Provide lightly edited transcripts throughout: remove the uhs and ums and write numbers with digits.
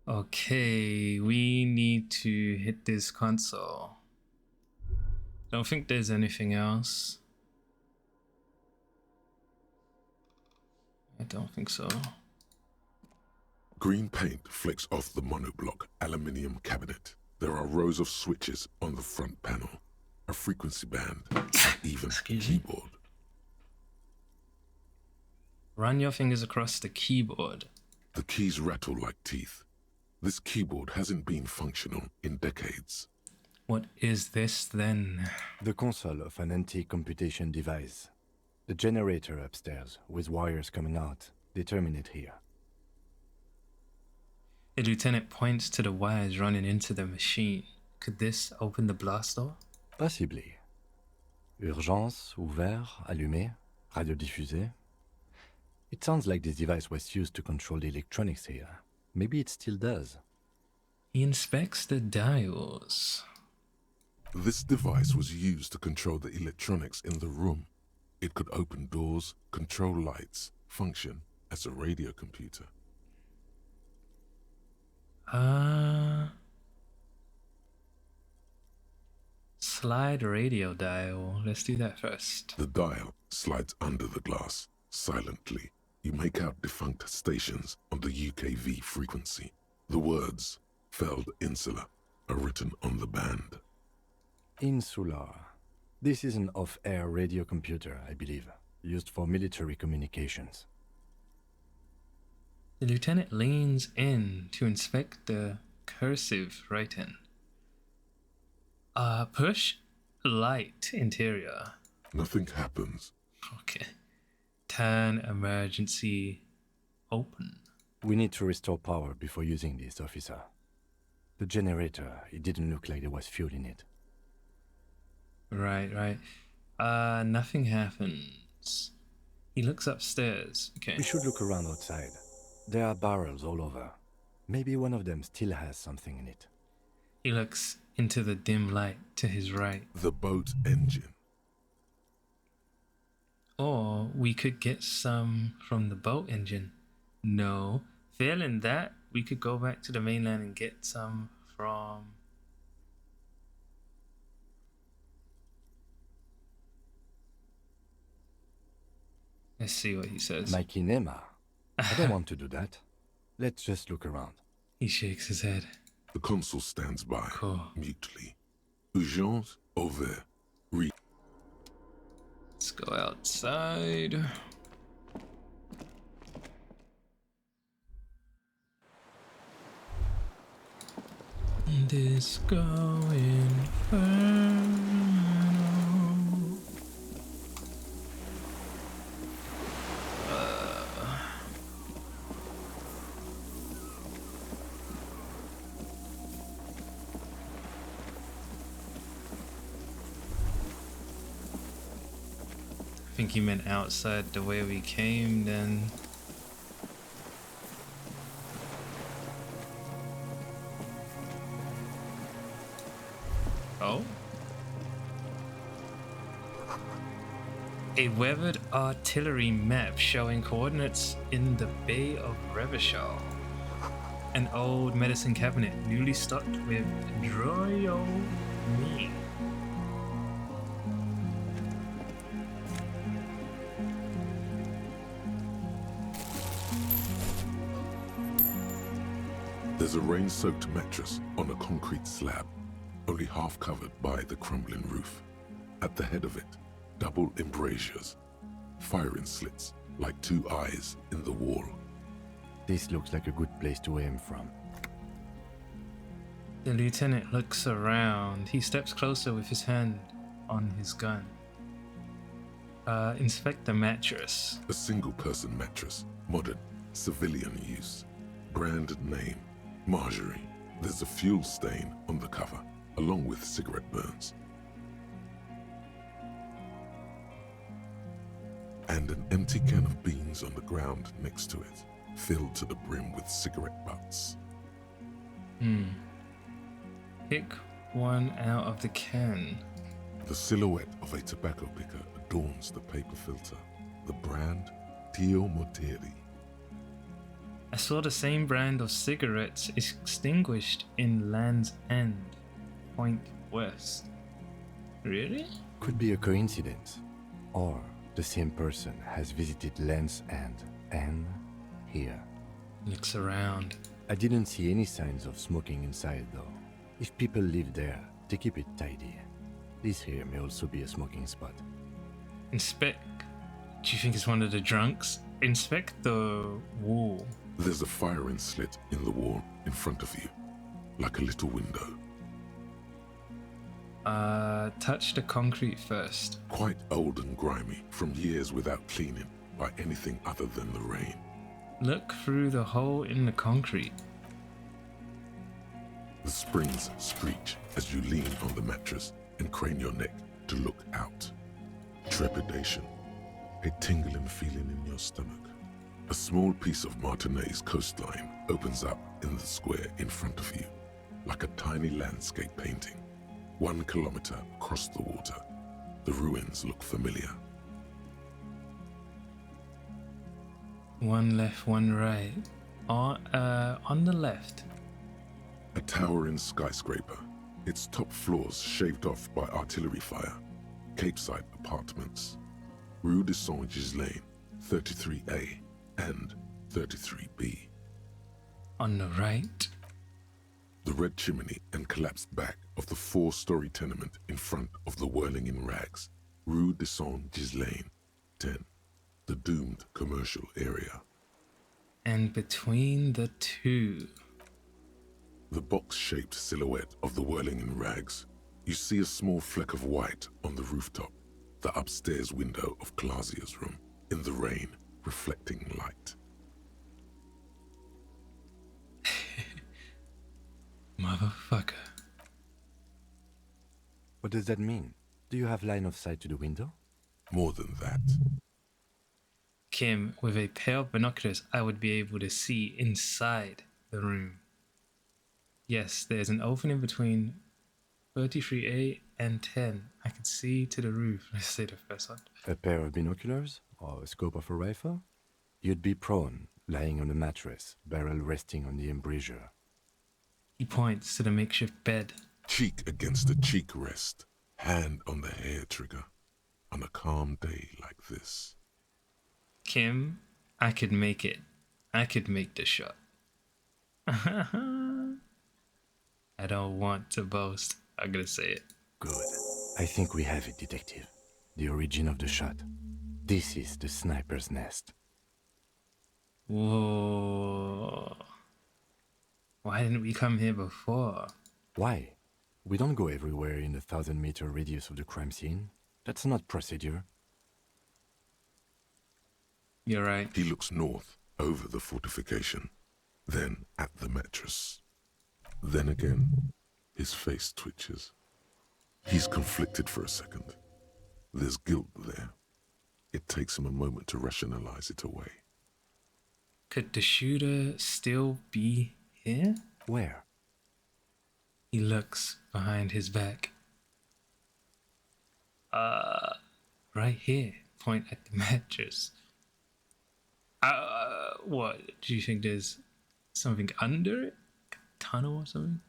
Okay, we need to hit this console. Don't think there's anything else. I don't think so. Green paint flicks off the monoblock aluminium cabinet. There are rows of switches on the front panel, a frequency band, and even a keyboard. Run your fingers across the keyboard. The keys rattle like teeth. This keyboard hasn't been functional in decades. What is this then? The console of an antique computation device. The generator upstairs, with wires coming out, they terminate here. The lieutenant points to the wires running into the machine. Could this open the blast door? Possibly. Urgence, ouvert, allumé, radiodiffusé. It sounds like this device was used to control the electronics here. Maybe it still does. He inspects the dials. This device was used to control the electronics in the room. It could open doors, control lights, function as a radio computer. Slide radio dial. Let's do that first. The dial slides under the glass. Silently, you make out defunct stations on the UKV frequency. The words, Feld Insula, are written on the band. Insular. This is an off-air radio computer, I believe, used for military communications. The lieutenant leans in to inspect the cursive writing. Push light interior. Nothing happens. Okay. Turn emergency open. We need to restore power before using this, officer. The generator, it didn't look like there was fuel in it. Right. Nothing happens. He looks upstairs. Okay. We should look around outside. There are barrels all over. Maybe one of them still has something in it. He looks into the dim light to his right. The boat engine. Or we could get some from the boat engine. No. Failing that, we could go back to the mainland and get some from... Let's see what he says. My kinema. I don't want to do that. Let's just look around. He shakes his head. The consul stands by, Cool. mutely. Urgence, ouvert. Let's go outside. Disco Inferno. I think he meant outside the way we came then. Oh? A weathered artillery map showing coordinates in the Bay of Revachol. An old medicine cabinet newly stocked with droyo meat. There's a rain-soaked mattress on a concrete slab, only half covered by the crumbling roof. At the head of it, double embrasures, firing slits like two eyes in the wall. This looks like a good place to aim from. The lieutenant looks around. He steps closer with his hand on his gun. Inspect the mattress. A single-person mattress, modern, civilian use. Brand name, Marjorie. There's a fuel stain on the cover, along with cigarette burns. And an empty can of beans on the ground next to it, filled to the brim with cigarette butts. Pick one out of the can. The silhouette of a tobacco picker adorns the paper filter. The brand, Tio Moteri. I saw the same brand of cigarettes extinguished in Land's End, point west. Really? Could be a coincidence. Or the same person has visited Land's End and here. Looks around. I didn't see any signs of smoking inside though. If people live there, they keep it tidy. This here may also be a smoking spot. Inspect. Do you think it's one of the drunks? Inspect the wall. There's a firing slit in the wall in front of you, like a little window. Touch the concrete first. Quite old and grimy from years without cleaning by anything other than the rain. Look through the hole in the concrete. The springs screech as you lean on the mattress and crane your neck to look out. Trepidation, a tingling feeling in your stomach. A small piece of Martinez coastline opens up in the square in front of you, like a tiny landscape painting. 1 kilometer across the water. The ruins look familiar. One left, one right. On the left. A towering skyscraper, its top floors shaved off by artillery fire. Capeside apartments. Rue de Saint-Gislain, 33A and 33B. On the right. The red chimney and collapsed back of the 4-story tenement in front of the whirling in rags. Rue de Saint-Gislain, 10. The doomed commercial area. And between the two. The box-shaped silhouette of the whirling in rags. You see a small fleck of white on the rooftop, the upstairs window of Clausia's room, in the rain, reflecting light. Motherfucker. What does that mean? Do you have line of sight to the window? More than that. Kim, with a pair of binoculars, I would be able to see inside the room. Yes, there's an opening between 33A and 10. I could see to the roof. Let's say the first one. A pair of binoculars? Or a scope of a rifle? You'd be prone, lying on a mattress, barrel resting on the embrasure. He points to the makeshift bed. Cheek against a cheek rest, hand on the hair trigger, on a calm day like this. Kim, I could make it. I could make the shot. I don't want to boast. I'm gonna say it. Good. I think we have it, detective. The origin of the shot. This is the sniper's nest. Whoa. Why didn't we come here before? Why? We don't go everywhere in the 1,000-meter radius of the crime scene. That's not procedure. You're right. He looks north, over the fortification, then at the mattress. Then again, his face twitches. He's conflicted for a second. There's guilt there. It takes him a moment to rationalize it away. Could the shooter still be here? Where? He looks behind his back. Right here. Point at the mattress. What? Do you think there's something under it? A tunnel or something?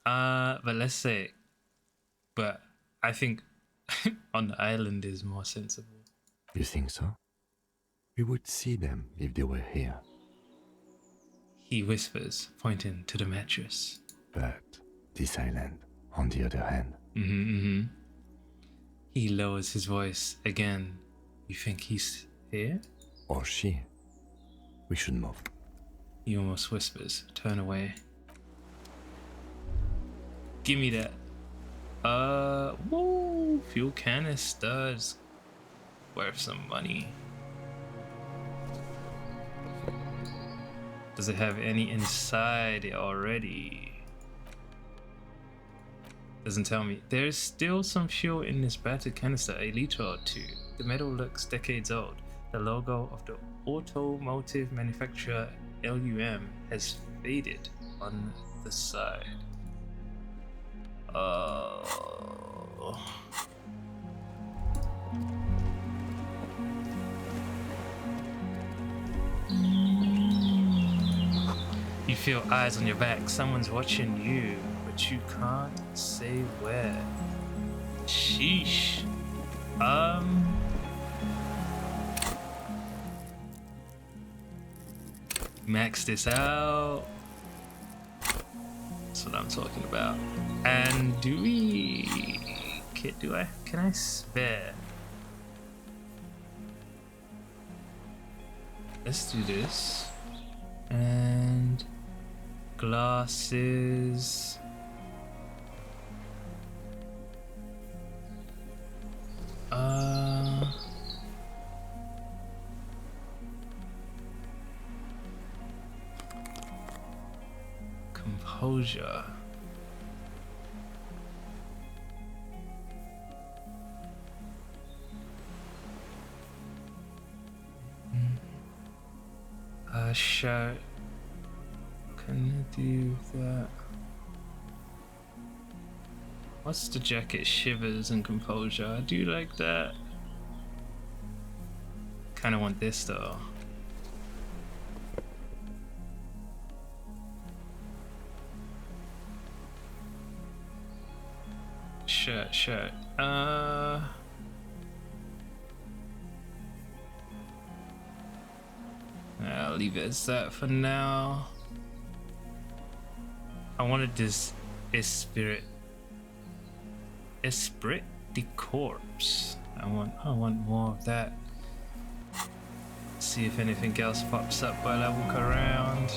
But let's say. But I think on the island is more sensible. You think so? We would see them if they were here. He whispers, pointing to the mattress. But this island, on the other hand. He lowers his voice again. You think he's here? Or she. We should move. He almost whispers, turn away. Give me that. Whoa, fuel canisters. Worth some money. Does it have any inside it already? Doesn't tell me. There's still some fuel in this battered canister, a liter or two. The metal looks decades old. The logo of the automotive manufacturer Elysium has faded on the side. You feel eyes on your back. Someone's watching you, but you can't say where. Sheesh. Max this out. That's what I'm talking about. And can I spare? Let's do this. And glasses. Composure. Shirt. Can I do that? What's the jacket? Shivers and composure. I do like that. Kind of want this though. Shirt. I'll leave it as that for now. I wanted this Esprit de Corpse. I want more of that. See if anything else pops up while I walk around.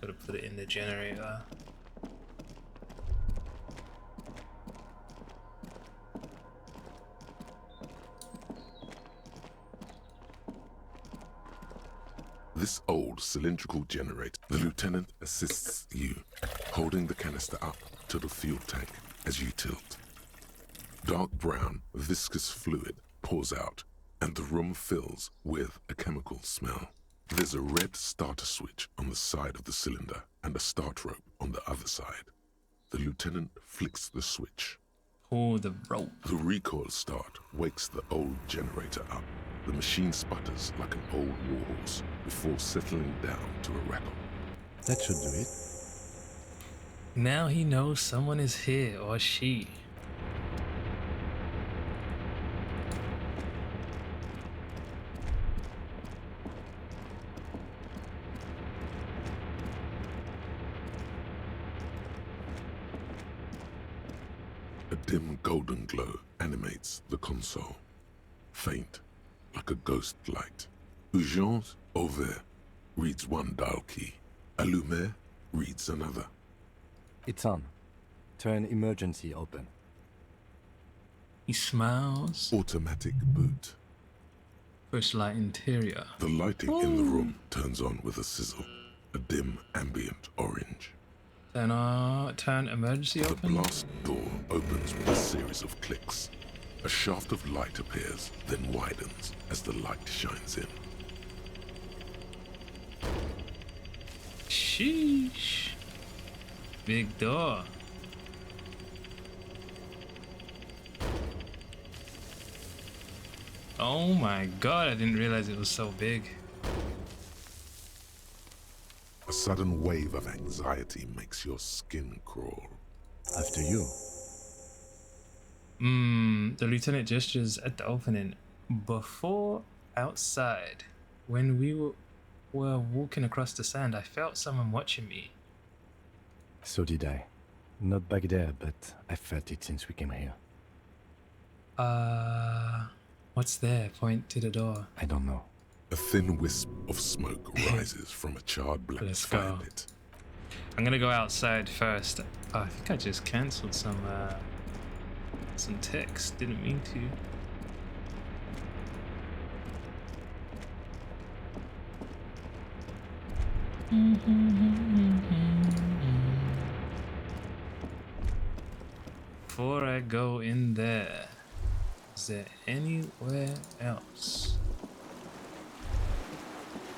Gotta put it in the generator. This old cylindrical generator, the lieutenant assists you, holding the canister up to the fuel tank as you tilt. Dark brown, viscous fluid pours out, and the room fills with a chemical smell. There's a red starter switch on the side of the cylinder and a start rope on the other side. The lieutenant flicks the switch. Pull the rope. The recoil start wakes the old generator up. The machine sputters like an old warhorse before settling down to a rattle. That should do it. Now he knows someone is here, or she. A dim golden glow animates the console. Faint, like a ghost light. Urgence ouvert reads one dial key. Allumer reads another. It's on. Turn emergency open. He smiles. Automatic boot. First light interior. The lighting in the room turns on with a sizzle. A dim ambient orange. Turn emergency The open. blast door opens with a series of clicks. A shaft of light appears, then widens as the light shines in. Sheesh. Big door. Oh my god, I didn't realize it was so big. A sudden wave of anxiety makes your skin crawl. After you. The lieutenant gestures at the opening. Before, outside, when we were walking across the sand, I felt someone watching me. So did I. Not back there, but I felt it since we came here. What's there? Point to the door. I don't know. A thin wisp of smoke rises from a charred black Let's fire go. pit. I'm gonna go outside first. Oh, I think I just cancelled some text. Didn't mean to. before I go in there, is there anywhere else?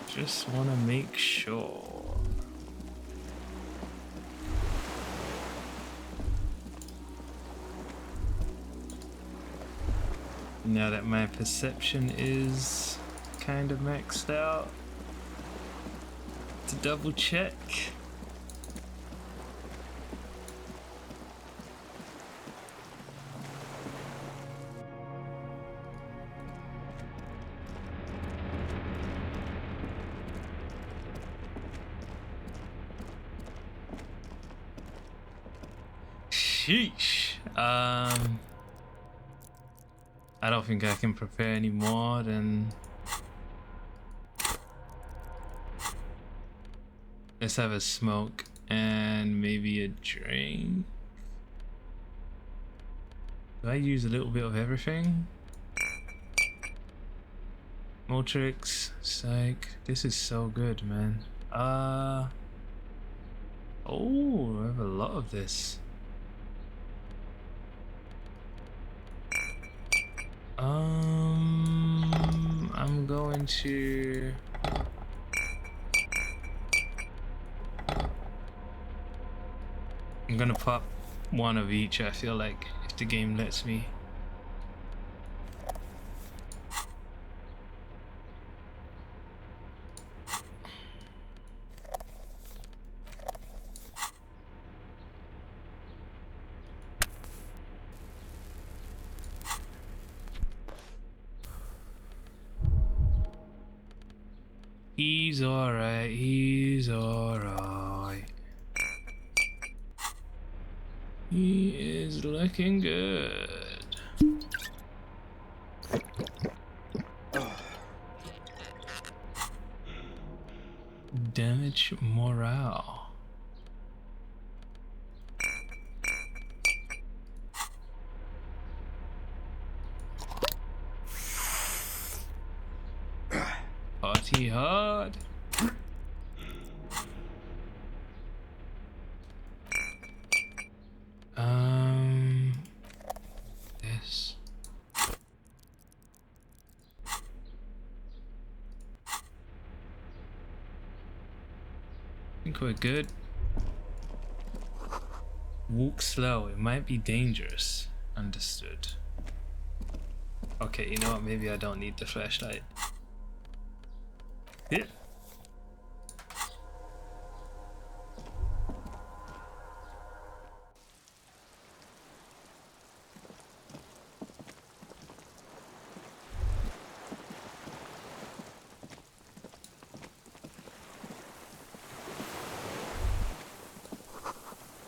Just want to make sure. Now that my perception is kind of maxed out, to double check. Sheesh. I don't think I can prepare any more than. Let's have a smoke and maybe a drink. Do I use a little bit of everything? Motrix, psych. This is so good, man. Oh, I have a lot of this. I'm going to. I'm gonna pop one of each, I feel like, if the game lets me. He's alright, he's alright. He is looking good. Damage morale. Party hard. This. I think we're good. Walk slow, it might be dangerous. Understood. Okay, you know what? Maybe I don't need the flashlight. Yeah.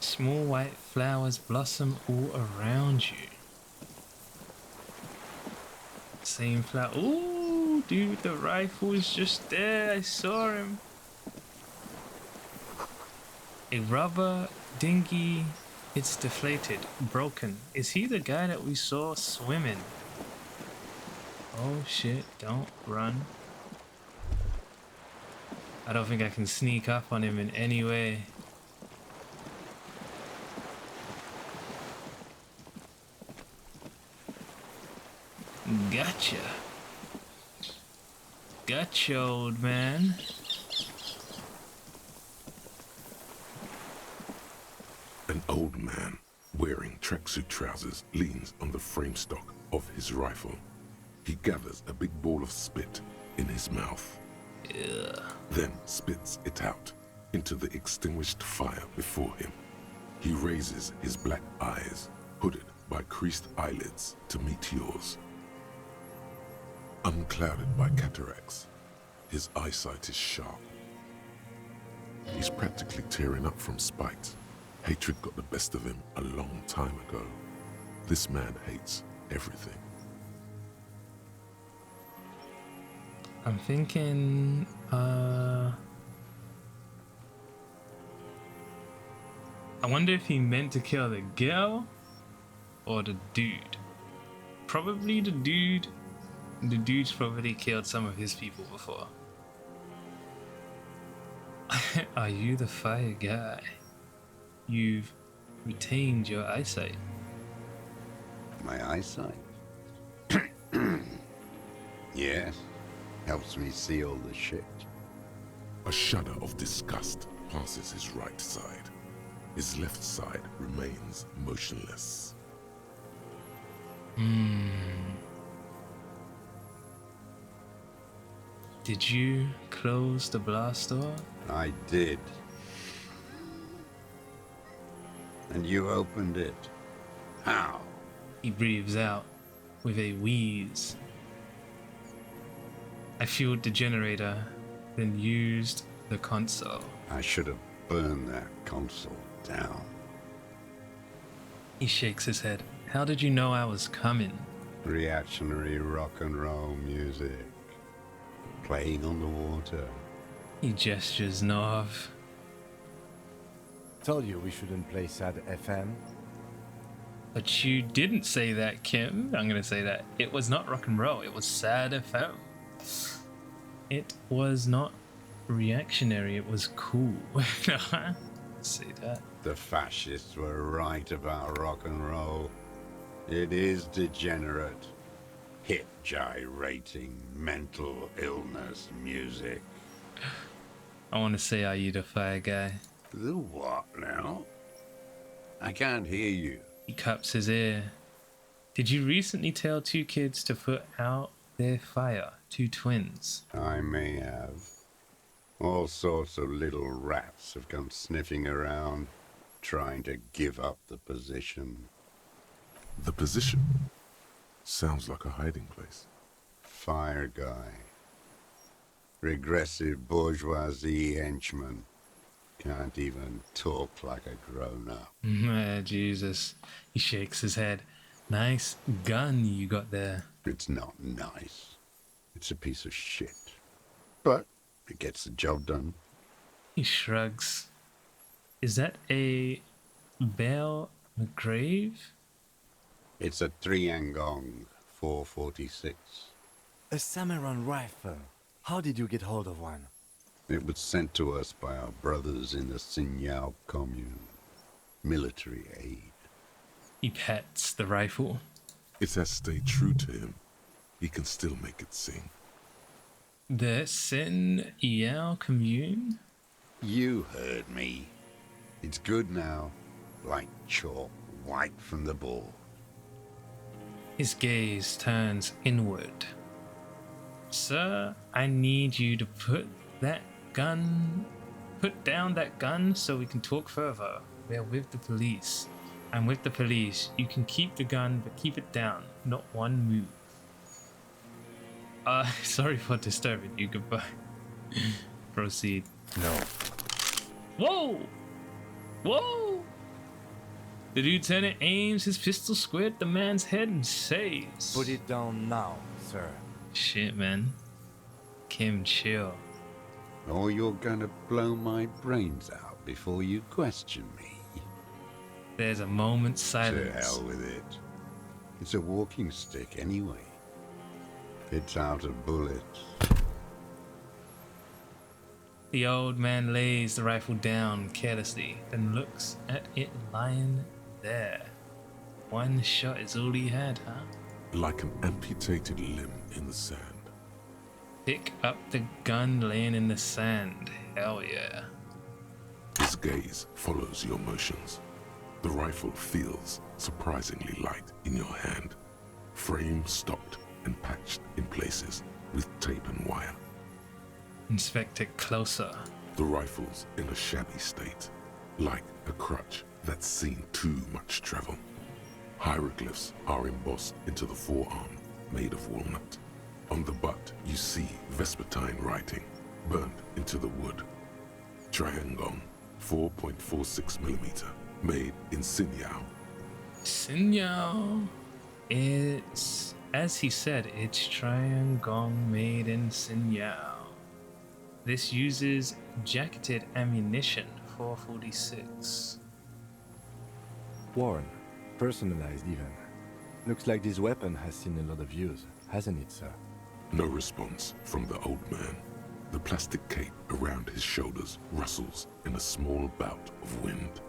Small white flowers blossom all around you. Same flower. Ooh, dude, the rifle is just there. I saw him. A rubber dinghy. It's deflated, broken. Is he the guy that we saw swimming? Oh shit, don't run. I don't think I can sneak up on him in any way. Gotcha. Gotcha, old man. An old man wearing tracksuit trousers leans on the frame stock of his rifle. He gathers a big ball of spit in his mouth. Ugh. Then spits it out into the extinguished fire before him. He raises his black eyes, hooded by creased eyelids, to meet yours. Unclouded by cataracts, his eyesight is sharp. He's practically tearing up from spite. Hatred got the best of him a long time ago. This man hates everything. I'm thinking, I wonder if he meant to kill the girl or the dude. Probably the dude. The dude's probably killed some of his people before. Are you the fire guy? You've retained your eyesight. my eyesight. Yes, helps me see all the shit. A shudder of disgust passes his right side. His left side remains motionless. Did you close the blast door? I did. And you opened it. How? He breathes out with a wheeze. I fueled the generator, then used the console. I should have burned that console down. He shakes his head. How did you know I was coming? Reactionary rock and roll music. Playing on the water. He gestures north. Told you we shouldn't play sad FM. But you didn't say that, Kim. I'm gonna say that. It was not rock and roll. It was sad FM. It was not reactionary. It was cool. Say that. The fascists were right about rock and roll. It is degenerate. Hip gyrating, mental illness music. I want to say, are you the fire guy? The what now? I can't hear you. He cups his ear. Did you recently tell two kids to put out their fire? Two twins. I may have. All sorts of little rats have come sniffing around, trying to give up the position. The position sounds like a hiding place. Fire guy. Regressive bourgeoisie henchman. Can't even talk like a grown-up. Jesus. He shakes his head. Nice gun you got there. It's not nice. It's a piece of shit. But it gets the job done. He shrugs. Is that a Bell McGrave? It's a 3-angong 446. A Samaran rifle. How did you get hold of one? It was sent to us by our brothers in the Sinyao commune. Military aid. He pets the rifle. It has stayed true to him. He can still make it sing. The Sin Yao commune? You heard me. It's good now. Like chalk wiped from the board. His gaze turns inward. Sir, I need you to put down that gun so we can talk further. We're with the police. I'm with the police. You can keep the gun, but keep it down. Not one move. Sorry for disturbing you. Goodbye. Proceed. No. Whoa! Whoa! The lieutenant aims his pistol square at the man's head and says, Put it down now, sir. Shit, man. Kim, chill. Or you're gonna blow my brains out before you question me. There's a moment's To silence. hell with it. It's a walking stick anyway. It's out of bullets. The old man lays the rifle down carelessly, then looks at it lying there. One shot is all he had, huh? Like an amputated limb in the sand. Pick up the gun laying in the sand. Hell yeah. His gaze follows your motions. The rifle feels surprisingly light in your hand. Frame stocked and patched in places with tape and wire. Inspect it closer. The rifle's in a shabby state, like a crutch that's seen too much travel. Hieroglyphs are embossed into the forearm, made of walnut. On the butt, you see Vespertine writing, burnt into the wood. Triangong, 4.46mm, made in Sinyao. Sinyao. It's, as he said, it's Triangong made in Sinyao. This uses jacketed ammunition, 446. Worn. Personalized even. Looks like this weapon has seen a lot of use, hasn't it, sir? No response from the old man. The plastic cape around his shoulders rustles in a small bout of wind.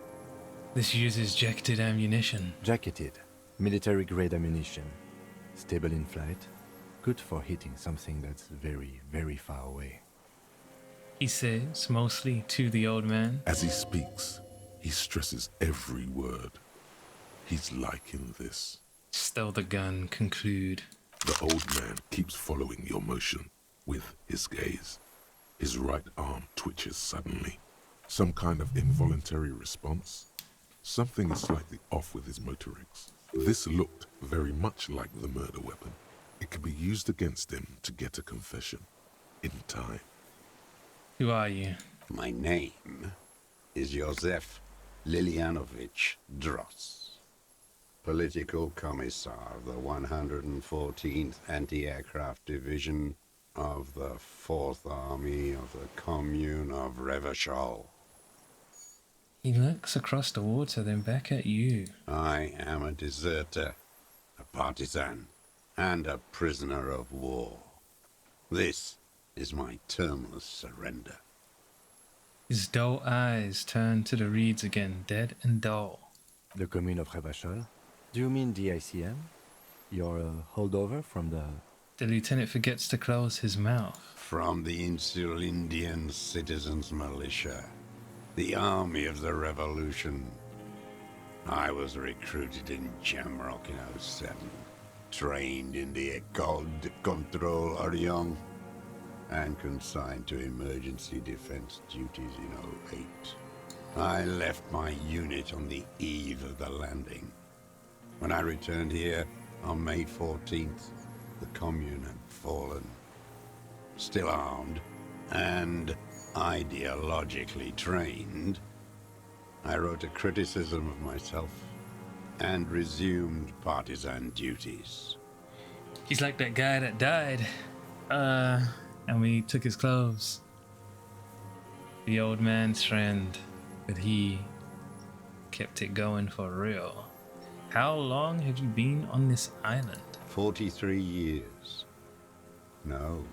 This uses jacketed ammunition. Jacketed. Military-grade ammunition. Stable in flight. Good for hitting something that's very, very far away. He says, mostly to the old man. As he speaks, he stresses every word. He's liking this. Stow the gun, conclude. The old man keeps following your motion with his gaze. His right arm twitches suddenly. Some kind of involuntary response. Something is slightly off with his motorics. This looked very much like the murder weapon. It could be used against him to get a confession. In time. Who are you? My name is Josef Lilianovich Dross, Political Commissar of the 114th Anti-Aircraft Division of the 4th Army of the Commune of Revachol. He looks across the water, then back at you. I am a deserter, a partisan, and a prisoner of war. This is my termless surrender. His dull eyes turn to the reeds again, dead and dull. The commune of Revachol? Do you mean the ICM? You're a holdover from the... The lieutenant forgets to close his mouth. From the Insular Indian Citizens Militia, the army of the revolution. I was recruited in Jamrock in '07, trained in the École de Contrôle Orient, and consigned to emergency defense duties in '08. I left my unit on the eve of the landing. When I returned here on May 14th, the commune had fallen. Still armed and ideologically trained, I wrote a criticism of myself and resumed partisan duties. He's like that guy that died. And we took his clothes. The old man's friend, but he kept it going for real. How long have you been on this island? 43 years. No.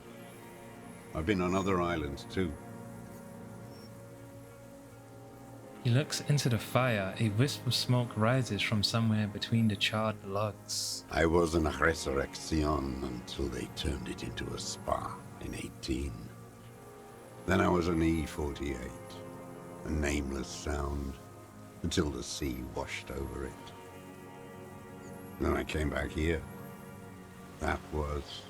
I've been on other islands too. He looks into the fire. A wisp of smoke rises from somewhere between the charred logs. I was in a resurrection until they turned it into a spa in 18. Then I was an E-48, a nameless sound, until the sea washed over it. Then I came back here. That was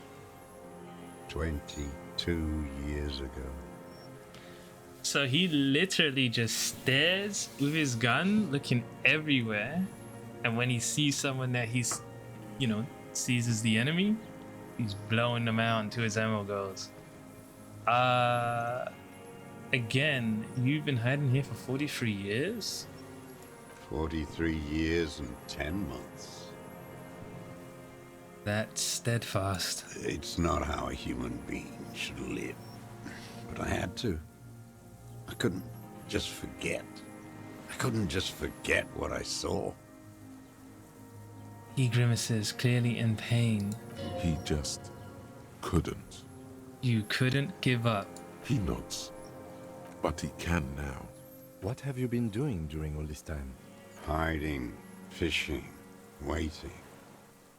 22 years ago. So he literally just stares with his gun, looking everywhere. And when he sees someone that he's, sees as the enemy, he's blowing them out until his ammo goes. Again, you've been hiding here for 43 years? 43 years and 10 months. That's steadfast. It's not how a human being should live. But I had to. I couldn't just forget. I couldn't just forget what I saw. He grimaces, clearly in pain. He just couldn't. You couldn't give up. He nods. But he can now. What have you been doing during all this time? Hiding, fishing, waiting.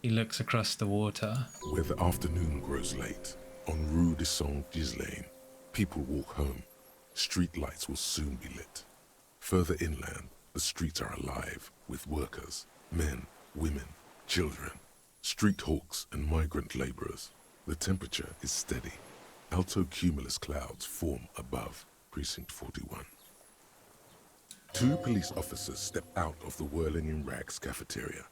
He looks across the water. Where the afternoon grows late, on Rue de Saint-Ghislain, people walk home. Street lights will soon be lit. Further inland, the streets are alive with workers, men, women, children, street hawks and migrant laborers. The temperature is steady. Alto cumulus clouds form above Precinct 41. 2 police officers step out of the Whirling in Rags cafeteria.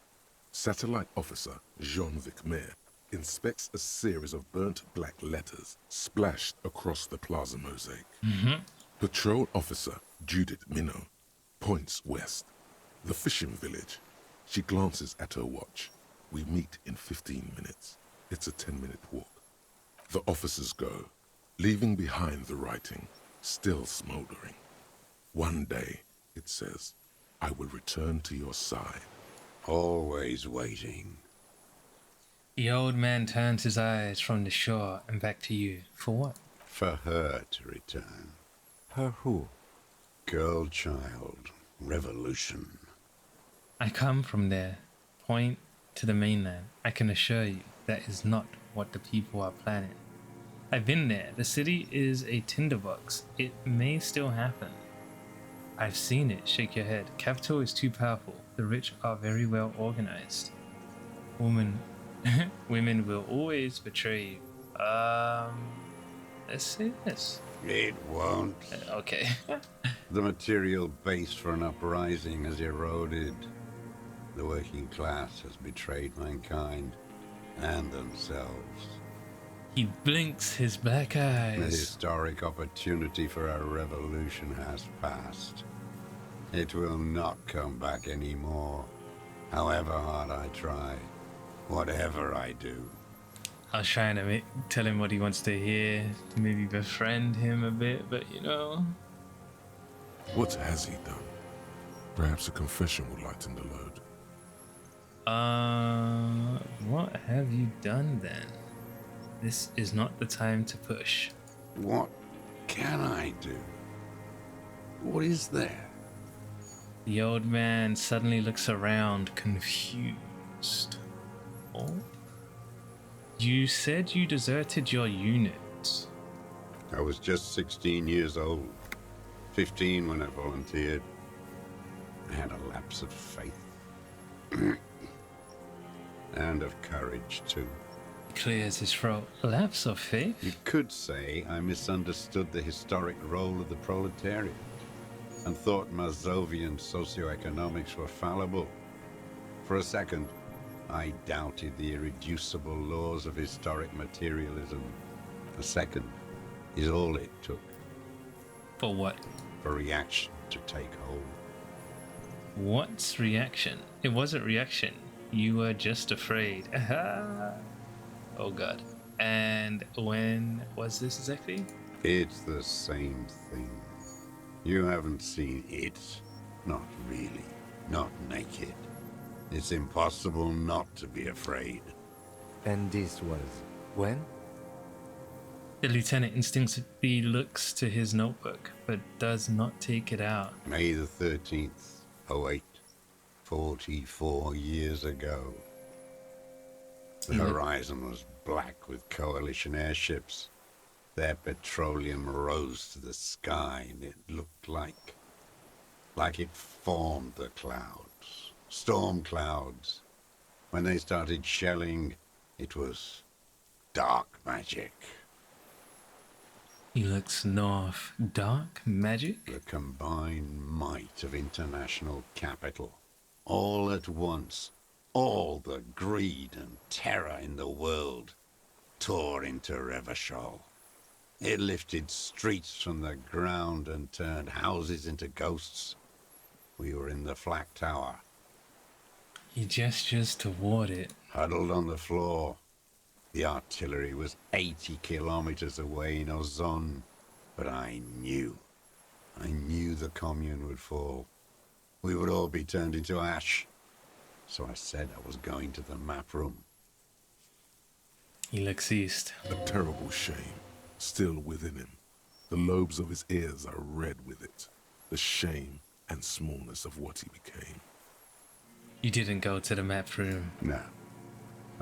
Satellite officer Jean-Vic Mayer inspects a series of burnt black letters splashed across the plaza mosaic. Patrol officer Judith Minot points west. The fishing village. She glances at her watch. We meet in 15 minutes. It's a 10-minute walk. The officers go, leaving behind the writing, still smoldering. One day, it says, I will return to your side. Always waiting. The old man turns his eyes from the shore and back to you. For what? For her to return. Her who? Girl child. Revolution. I come from there. Point to the mainland. I can assure you that is not what the people are planning. I've been there. The city is a tinderbox. It may still happen. I've seen it. Shake your head. Capital is too powerful. The rich are very well organized. Women will always betray you. Let's say this. It won't. Okay. The material base for an uprising has eroded. The working class has betrayed mankind and themselves. He blinks his black The eyes. historic opportunity for a revolution has passed. It will not come back anymore, however hard I try, whatever I do. I was trying to tell him what he wants to hear, to maybe befriend him a bit, but you know. What has he done? Perhaps a confession would lighten the load. What have you done then? This is not the time to push. What can I do? What is there? The old man suddenly looks around, confused. Oh? You said you deserted your unit. I was just 16 years old, 15 when I volunteered. I had a lapse of faith. And of courage, too. Clears his throat. Lapse of faith? You could say I misunderstood the historic role of the proletariat and thought Mazovian socioeconomics were fallible. For a second, I doubted the irreducible laws of historic materialism. A second is all it took For what? for reaction to take hold. What's reaction? It wasn't reaction. You were just afraid. Oh god. And when was this exactly? It's the same thing. You haven't seen it. Not really. Not naked. It's impossible not to be afraid. And this was when? The lieutenant instinctively looks to his notebook, but does not take it out. May the 13th, 08, 44 years ago. The horizon was black with coalition airships. Their petroleum rose to the sky, and it looked like it formed the clouds. Storm clouds. When they started shelling, it was dark magic. He looks north. Dark magic? The combined might of international capital. All at once, all the greed and terror in the world tore into Revachol. It lifted streets from the ground and turned houses into ghosts. We were in the flak tower, He gestures toward it. huddled on the floor. The artillery was 80 kilometers away in Ozon, but I knew the commune would fall. We would all be turned into ash. So I said I was going to the map room. He looks east. A terrible shame, still within him. The lobes of his ears are red with it. The shame and smallness of what he became. You didn't go to the map room. No.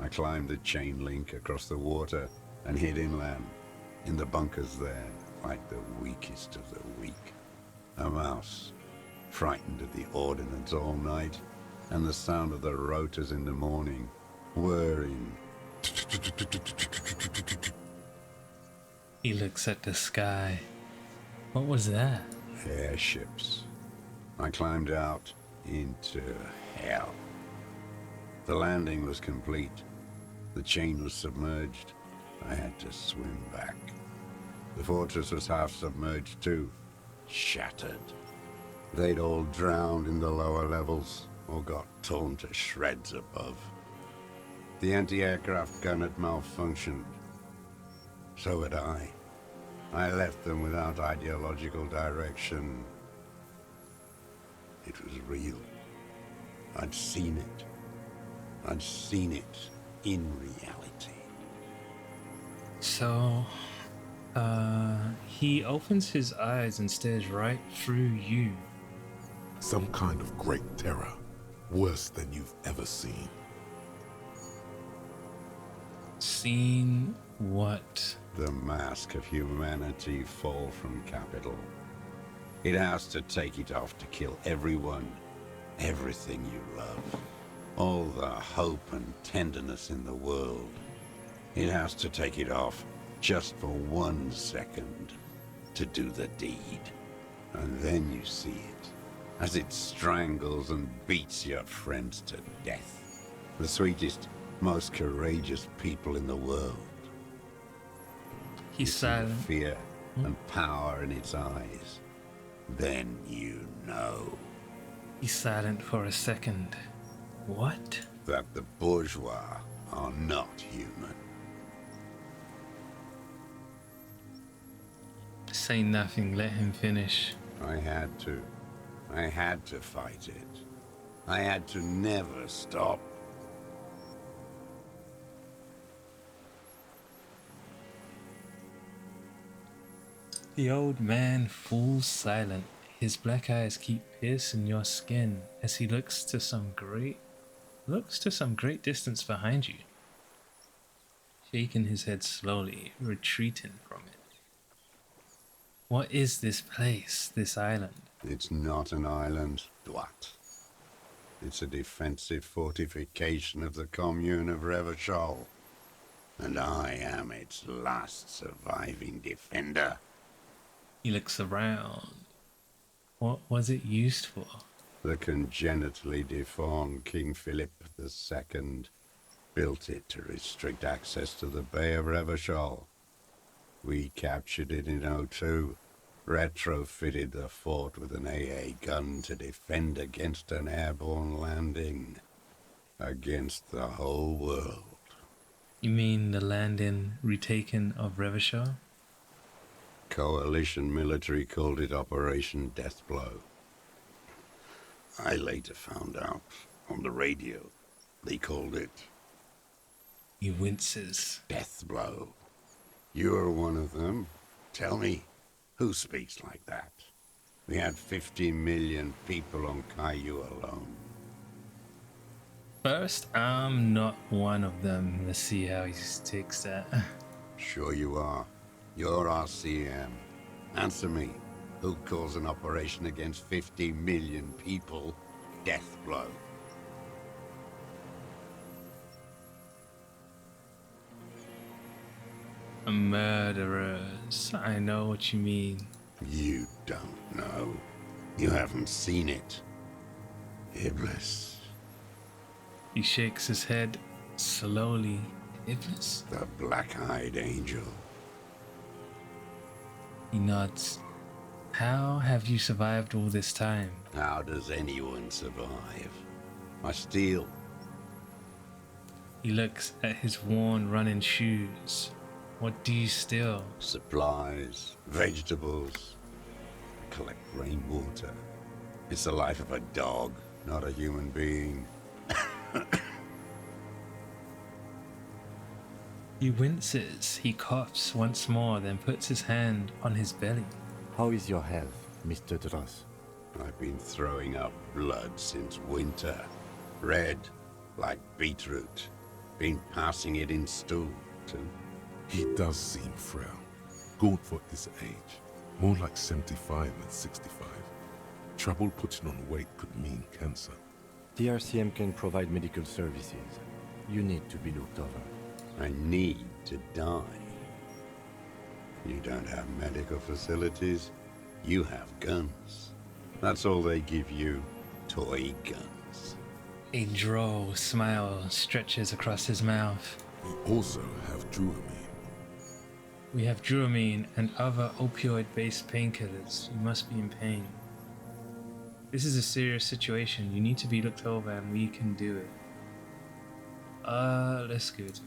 I climbed the chain link across the water and hid inland, in the bunkers there, like the weakest of the weak. A mouse, frightened at the ordnance all night, and the sound of the rotors in the morning, whirring. He looks at the sky. What was that? Airships. I climbed out into hell. The landing was complete. The chain was submerged. I had to swim back. The fortress was half submerged too, shattered. They'd all drowned in the lower levels, or got torn to shreds above. The anti-aircraft gun had malfunctioned. So had I. I left them without ideological direction. It was real. I'd seen it. I'd seen it in reality. So, he opens his eyes and stares right through you. Some kind of great terror, worse than you've ever seen. Seen what? The mask of humanity fall from capital. It has to take it off to kill everyone, everything you love. All the hope and tenderness in the world. It has to take it off just for 1 second to do the deed. And then you see it, as it strangles and beats your friends to death. The sweetest, most courageous people in the world. He's You see the silent. fear and power in its eyes. Then you know He's silent for a second. What? that the bourgeois are not human. Say nothing, let him finish. I had to. I had to fight it. I had to never stop. The old man falls silent. His black eyes keep piercing your skin as he looks to some great distance behind you, shaking his head slowly, retreating from it. What is this place, this island? It's not an island, Dwat. It's a defensive fortification of the commune of Revachol. And I am its last surviving defender. He looks around. What was it used for? The congenitally deformed King Philip II built it to restrict access to the Bay of Revachol. We captured it in '02, retrofitted the fort with an AA gun to defend against an airborne landing. Against the whole world. You mean the landing retaken of Revachol? Coalition military called it Operation Deathblow. I later found out on the radio they called it He winces. Deathblow. You're one of them. Tell me, who speaks like that? We had 50 million people on Caillou alone. First, I'm not one of them. Let's see how he takes that. Sure you are. You're our CM. Answer me. Who calls an operation against 50 million people Deathblow? Murderers. I know what you mean. You don't know. You haven't seen it. Iblis. He shakes his head slowly. Iblis? The black-eyed angel. He nods. How have you survived all this time? How does anyone survive? I steal. He looks at his worn running shoes. What do you steal? Supplies, vegetables. Collect rainwater. It's the life of a dog, not a human being. He winces. He coughs once more, then puts his hand on his belly. How is your health, Mr. Dross? I've been throwing up blood since winter. Red, like beetroot. Been passing it in stool, too. He does seem frail. Gaunt for his age. More like 75 than 65. Trouble putting on weight could mean cancer. The RCM can provide medical services. You need to be looked over. I need to die. You don't have medical facilities. You have guns. That's all they give you. Toy guns. A droll smile stretches across his mouth. We also have Druamine. We have Dramamine and other opioid-based painkillers. You must be in pain. This is a serious situation. You need to be looked over and we can do it. That's good.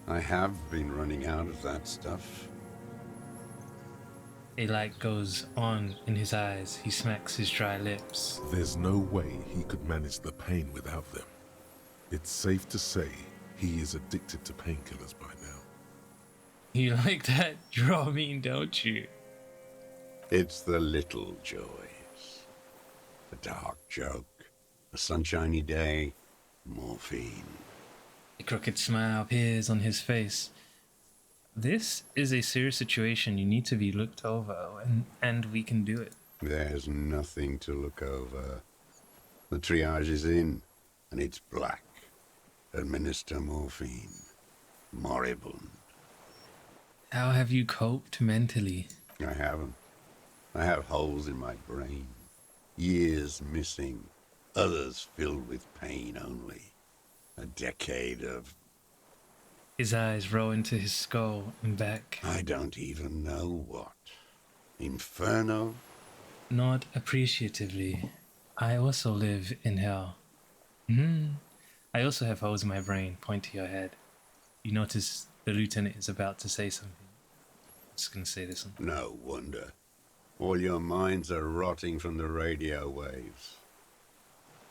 I have been running out of that stuff. A light goes on in his eyes. He smacks his dry lips. There's no way he could manage the pain without them. It's safe to say he is addicted to painkillers by now. You like that Dramamine, don't you? It's the little joys. A dark joke, a sunshiny day, morphine. A crooked smile appears on his face. This is a serious situation. You need to be looked over, and we can do it. There's nothing to look over. The triage is in, and it's black. Administer morphine. Moribund. How have you coped mentally? I haven't. I have holes in my brain. Years missing. Others filled with pain only. A decade of... His eyes roll into his skull and back. I don't even know what. Inferno? Nod appreciatively. I also live in hell. I also have holes in my brain. Point to your head. You notice the lieutenant is about to say something. I'm just gonna say this one. No wonder. All your minds are rotting from the radio waves.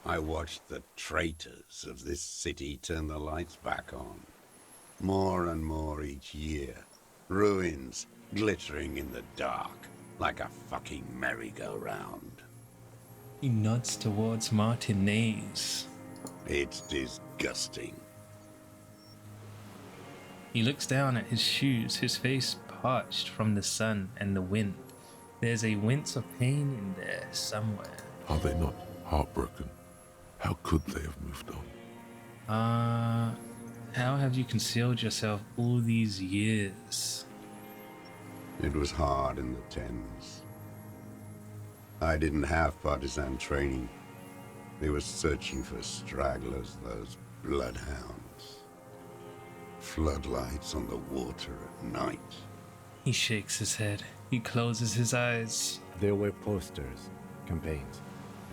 I watched the traitors of this city turn the lights back on. More and more each year. Ruins glittering in the dark like a fucking merry-go-round. He nods towards Martinez. It's disgusting. He looks down at his shoes, his face parched from the sun and the wind. There's a wince of pain in there somewhere. Are they not heartbroken? How could they have moved on? How have you concealed yourself all these years? It was hard in the Thames. I didn't have partisan training. They were searching for stragglers, those bloodhounds. Floodlights on the water at night. He shakes his head. He closes his eyes. There were posters, campaigns.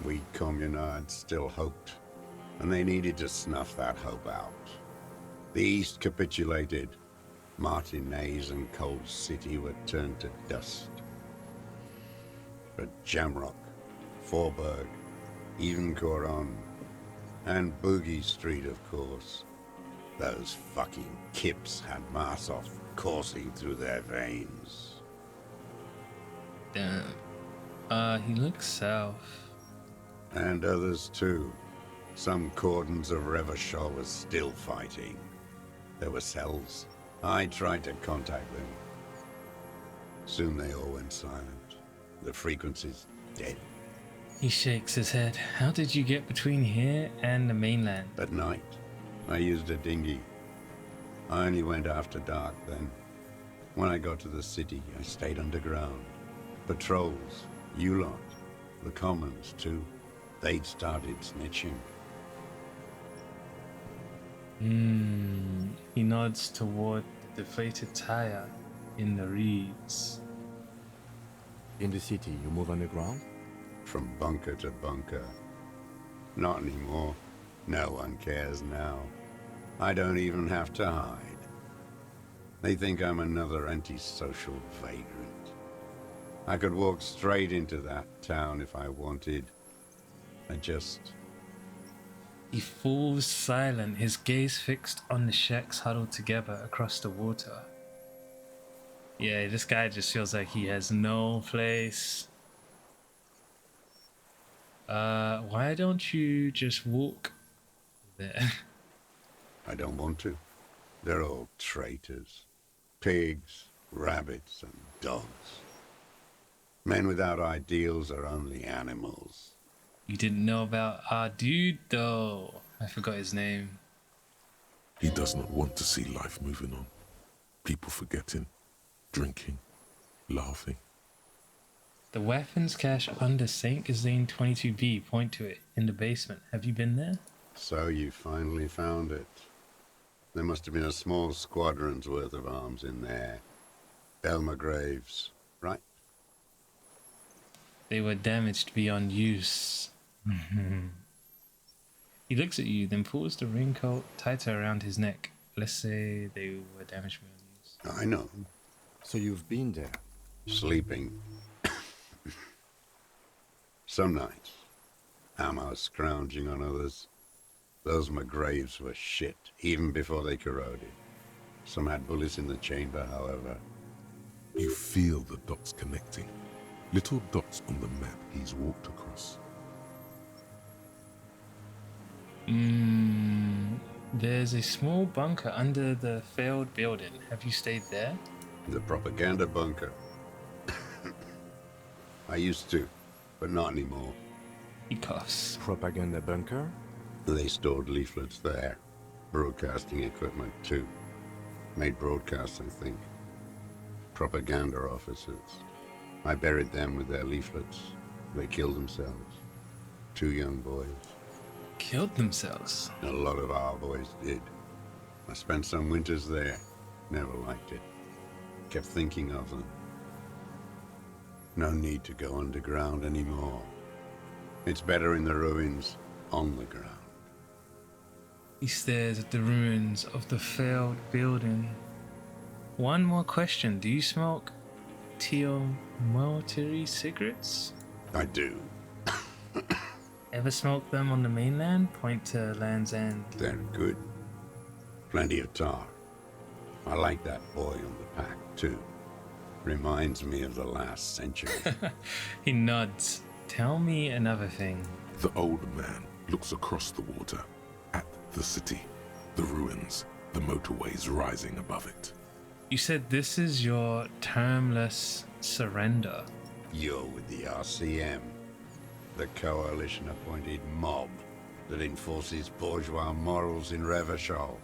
We communards still hoped, and they needed to snuff that hope out. The East capitulated. Martinez and Cold City were turned to dust. But Jamrock, Forburg, even Coron, and Boogie Street, of course. Those fucking kips had Marsov coursing through their veins. Damn. He looks south. And others too. Some cordons of Revachol was still fighting. There were cells. I tried to contact them. Soon they all went silent. The frequency's dead. He shakes his head. How did you get between here and the mainland? At night, I used a dinghy. I only went after dark then. When I got to the city, I stayed underground. Patrols, you lot, the commons too. They'd started snitching. He nods toward the deflated tire in the reeds. In the city, you move underground? From bunker to bunker. Not anymore. No one cares now. I don't even have to hide. They think I'm another antisocial vagrant. I could walk straight into that town if I wanted. I just... He falls silent, his gaze fixed on the shacks huddled together across the water. Yeah, this guy just feels like he has no place. Why don't you just walk there? I don't want to. They're all traitors. Pigs, rabbits, and dogs. Men without ideals are only animals. You didn't know about our dude, though. I forgot his name. He does not want to see life moving on. People forgetting, drinking, laughing. The weapons cache under St. Gazane 22B. Point to it in the basement. Have you been there? So you finally found it. There must have been a small squadron's worth of arms in there. Elmer Graves, right? They were damaged beyond use. He looks at you, then pulls the raincoat tighter around his neck. Let's say they were damaged beyond use. I know. So you've been there? Sleeping. Some nights. Ammo scrounging on others. Those McGraves were shit, even before they corroded. Some had bullets in the chamber, however. You feel the dots connecting. Little dots on the map he's walked across. There's a small bunker under the failed building. Have you stayed there? The propaganda bunker. I used to, but not anymore. He coughs. Propaganda bunker? They stored leaflets there. Broadcasting equipment, too. Made broadcasts, I think. Propaganda officers. I buried them with their leaflets. They killed themselves. 2 young boys. Killed themselves? A lot of our boys did. I spent some winters there. Never liked it. Kept thinking of them. No need to go underground anymore. It's better in the ruins, on the ground. He stares at the ruins of the failed building. One more question. Do you smoke Teomotiri cigarettes? I do. Ever smoke them on the mainland? Point to Land's End. They're good. Plenty of tar. I like that boy on the pack, too. Reminds me of the last century. He nods. Tell me another thing. The old man looks across the water at the city, the ruins, the motorways rising above it. You said this is your termless surrender. You're with the RCM, the coalition-appointed mob that enforces bourgeois morals in Revachol.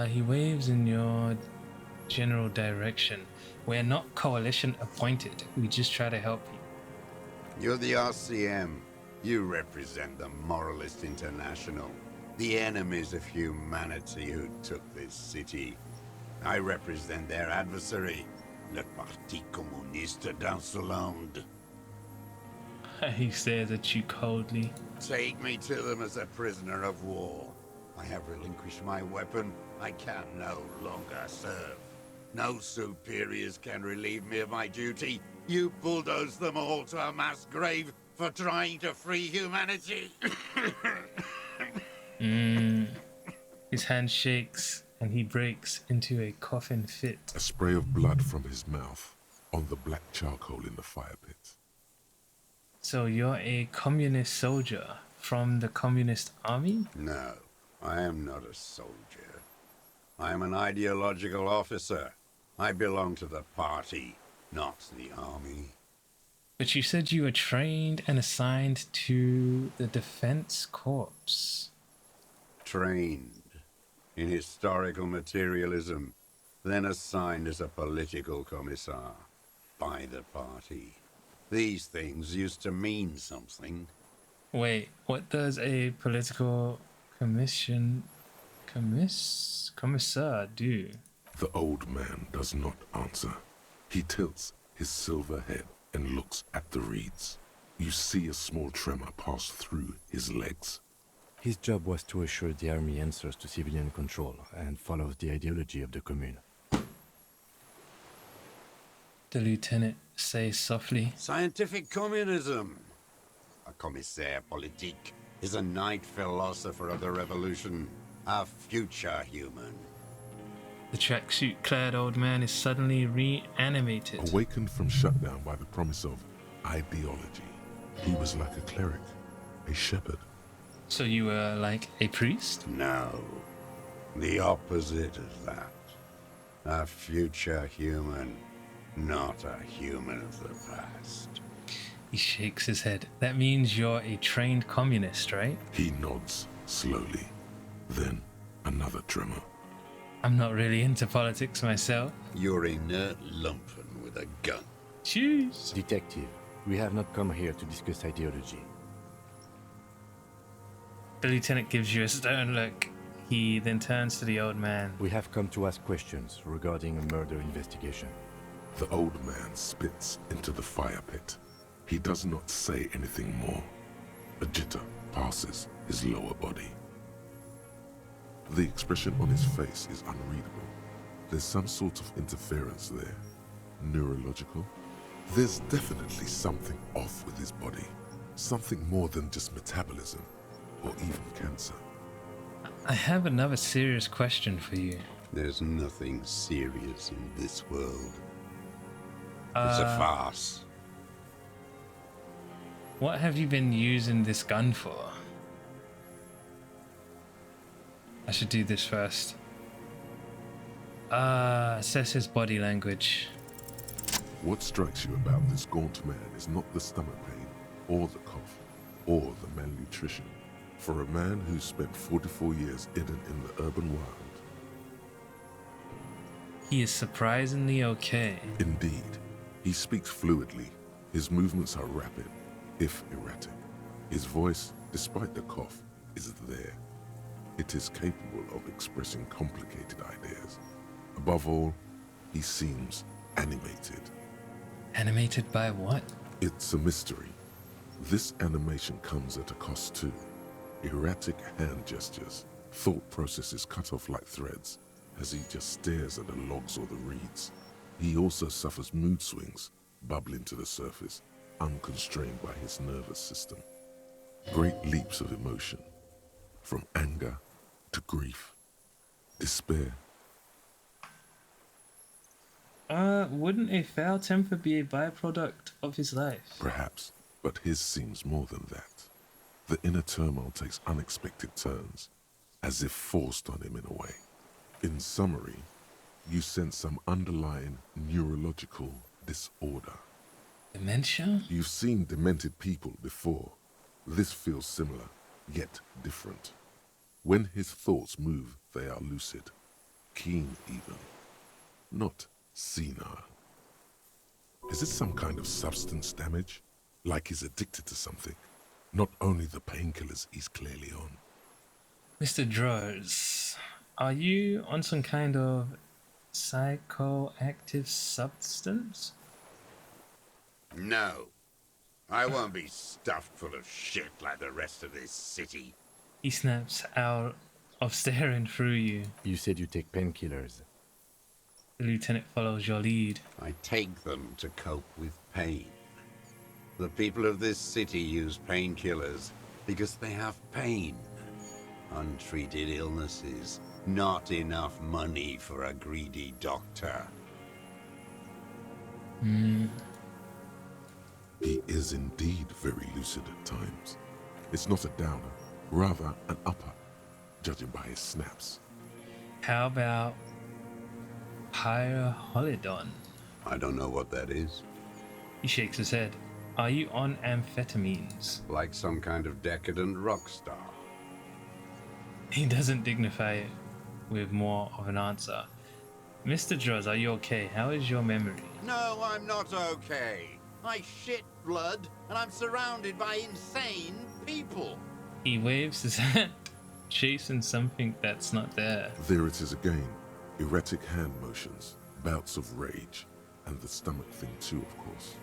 He waves in your general direction. We're not coalition appointed. We just try to help you. You're the RCM. You represent the Moralist International, the enemies of humanity who took this city. I represent their adversary, le Parti Communiste d'Insolande. He stares at you coldly. Take me to them as a prisoner of war. I have relinquished my weapon. I can no longer serve. No superiors can relieve me of my duty. You bulldoze them all to a mass grave for trying to free humanity. His hand shakes and he breaks into a coughing fit. A spray of blood from his mouth on the black charcoal in the fire pit. So you're a communist soldier from the communist army? No, I am not a soldier. I am an ideological officer. I belong to the party, not the army. But you said you were trained and assigned to the Defense Corps. Trained in historical materialism, then assigned as a political commissar by the party. These things used to mean something. Wait, what does a political commissar do? The old man does not answer. He tilts his silver head and looks at the reeds. You see a small tremor pass through his legs. His job was to assure the army answers to civilian control and follows the ideology of the commune. The lieutenant says softly. Scientific communism. A commissaire politique is a night philosopher of the revolution, a future human. The tracksuit-clad old man is suddenly reanimated. Awakened from shutdown by the promise of ideology, he was like a cleric, a shepherd. So you were like a priest? No, the opposite of that. A future human, not a human of the past. He shakes his head. That means you're a trained communist, right? He nods slowly. Then another tremor. I'm not really into politics myself. You're inert lumpen with a gun. Choose. Detective, we have not come here to discuss ideology. The lieutenant gives you a stern look. He then turns to the old man. We have come to ask questions regarding a murder investigation. The old man spits into the fire pit. He does not say anything more. A jitter passes his lower body. The expression on his face is unreadable. There's some sort of interference there. Neurological. There's definitely something off with his body. Something more than just metabolism, or even cancer. I have another serious question for you. There's nothing serious in this world. It's a farce. What have you been using this gun for? should do this first. Assess his body language. What strikes you about this gaunt man is not the stomach pain, or the cough, or the malnutrition. For a man who spent 44 years in the urban wild. He is surprisingly okay. Indeed, he speaks fluidly. His movements are rapid, if erratic. His voice, despite the cough, is there. It is capable of expressing complicated ideas. Above all, he seems animated. Animated by what? It's a mystery. This animation comes at a cost too. Erratic hand gestures, thought processes cut off like threads, as he just stares at the logs or the reeds. He also suffers mood swings, bubbling to the surface, unconstrained by his nervous system. Great leaps of emotion, from anger to grief, despair. Wouldn't a foul temper be a byproduct of his life? Perhaps, but his seems more than that. The inner turmoil takes unexpected turns, as if forced on him in a way. In summary, you sense some underlying neurological disorder. Dementia? You've seen demented people before. This feels similar, yet different. When his thoughts move, they are lucid, keen even, not senile. Is it some kind of substance damage? Like he's addicted to something? Not only the painkillers he's clearly on. Mr. Droz, are you on some kind of psychoactive substance? No. I won't be stuffed full of shit like the rest of this city. He snaps out of staring through you. You said you take painkillers. The lieutenant follows your lead. I take them to cope with pain. The people of this city use painkillers because they have pain. Untreated illnesses, not enough money for a greedy doctor. He is indeed very lucid at times. It's not a downer, rather an upper, judging by his snaps. How about Pyrrholidon? I don't know what that is. He shakes his head. Are you on amphetamines? Like some kind of decadent rock star. He doesn't dignify it with more of an answer. Mr. Droz, are you okay? How is your memory? No, I'm not okay. I shit blood, and I'm surrounded by insane people. He waves his hand, chasing something that's not there. There it is again. Erratic hand motions, bouts of rage, and the stomach thing too, of course.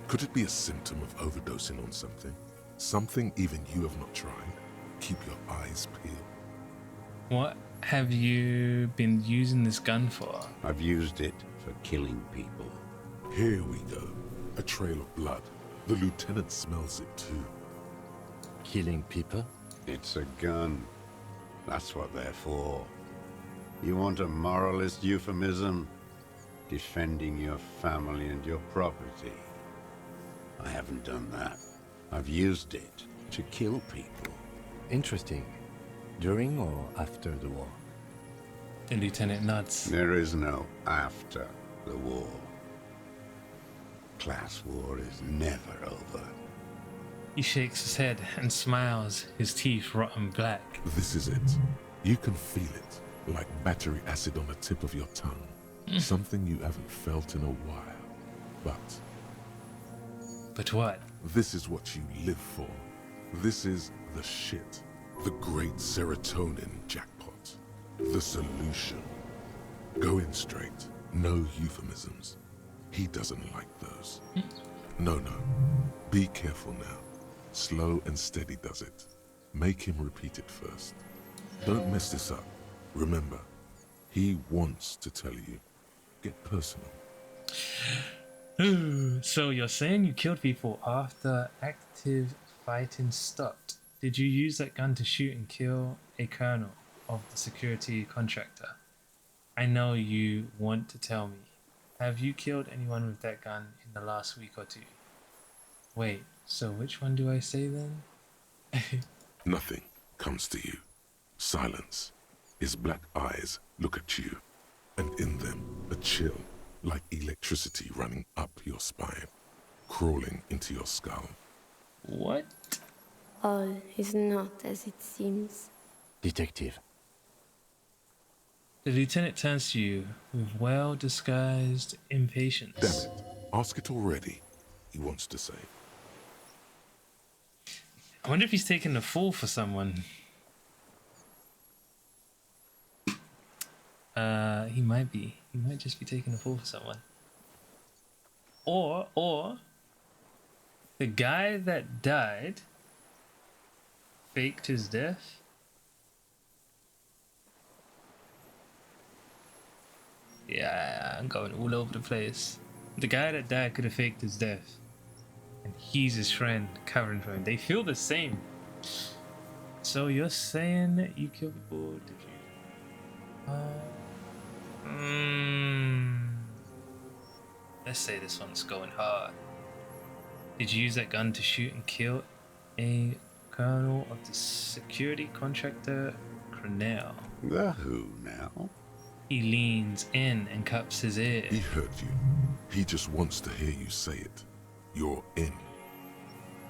Could it be a symptom of overdosing on something? Something even you have not tried? Keep your eyes peeled. What have you been using this gun for? I've used it for killing people. Here we go. A trail of blood. The lieutenant smells it too. Killing people? It's a gun. That's what they're for. You want a moralist euphemism? Defending your family and your property. I haven't done that. I've used it to kill people. Interesting. During or after the war? The lieutenant nods. There is no after the war. Class war is never over. He shakes his head and smiles, his teeth rotten black. This is it. You can feel it, like battery acid on the tip of your tongue. Something you haven't felt in a while. But what? This is what you live for. This is the shit. The great serotonin jackpot. The solution. Go in straight. No euphemisms. He doesn't like those. No. Be careful now. Slow and steady does it. Make him repeat it first. Don't mess this up. Remember, he wants to tell you. Get personal. So you're saying you killed people after active fighting stopped? Did you use that gun to shoot and kill a colonel of the security contractor? I know you want to tell me. Have you killed anyone with that gun in the last week or two? Wait, so which one do I say then? Nothing comes to you. Silence. His black eyes look at you, and in them a chill like electricity running up your spine, crawling into your skull. What? All is not as it seems. Detective. The lieutenant turns to you with well-disguised impatience. Damn it, ask it already, he wants to say. I wonder if he's taking the fall for someone. He might be. He might just be taking the fall for someone. Or the guy that died faked his death. Yeah, I'm going all over the place. The guy that died could have faked his death. And he's his friend covering for him. They feel the same. So you're saying that you killed the boy, did you? Let's say this one's going hard. Did you use that gun to shoot and kill a colonel of the security contractor Cronell? The who now? He leans in and cups his ear. He heard you. He just wants to hear you say it. You're in.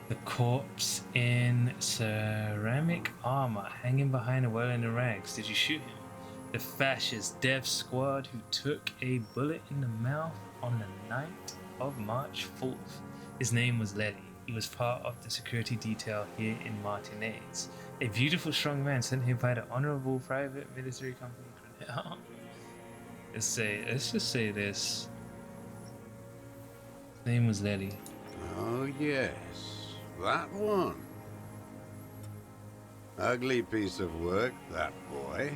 The corpse in ceramic armor hanging behind a well in the rags. Did you shoot him? The fascist death squad who took a bullet in the mouth on the night of March 4th. His name was Letty. He was part of the security detail here in Martinez. A beautiful, strong man sent here by the honorable private military company. Let's just say this. His name was Letty. Oh, yes. That one. Ugly piece of work, that boy.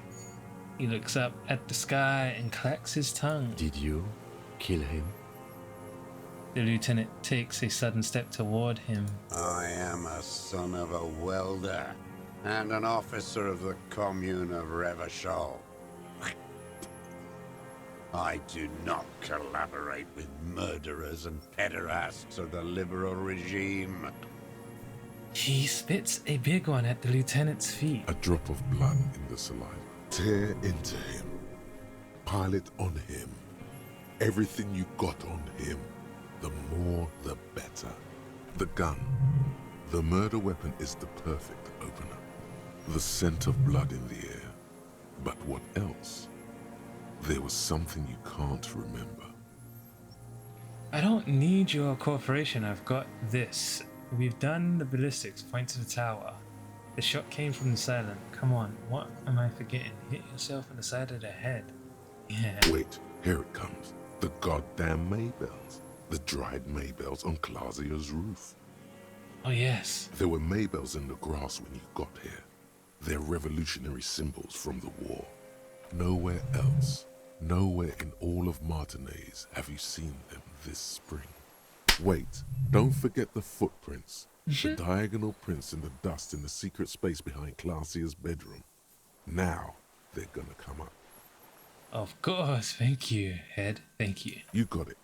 He looks up at the sky and clacks his tongue. Did you kill him? The lieutenant takes a sudden step toward him. I am a son of a welder and an officer of the commune of Revachol. I do not collaborate with murderers and pederasts of the liberal regime. He spits a big one at the lieutenant's feet. A drop of blood in the saliva. Tear into him. Pile it on him. Everything you got on him. The more, the better. The gun. The murder weapon is the perfect opener. The scent of blood in the air. But what else? There was something you can't remember. I don't need your cooperation. I've got this. We've done the ballistics. Point to the tower. The shot came from the silent. Come on, what am I forgetting? Hit yourself in the side of the head. Yeah. Wait, here it comes. The goddamn Maybells. The dried Maybells on Clausia's roof. Oh, yes. There were Maybells in the grass when you got here. They're revolutionary symbols from the war. Nowhere else, nowhere in all of Martinez have you seen them this spring. Wait, don't forget the footprints. The diagonal prints in the dust in the secret space behind Clausia's bedroom. Now they're gonna come up. Of course. Thank you, Head. Thank you. You got it.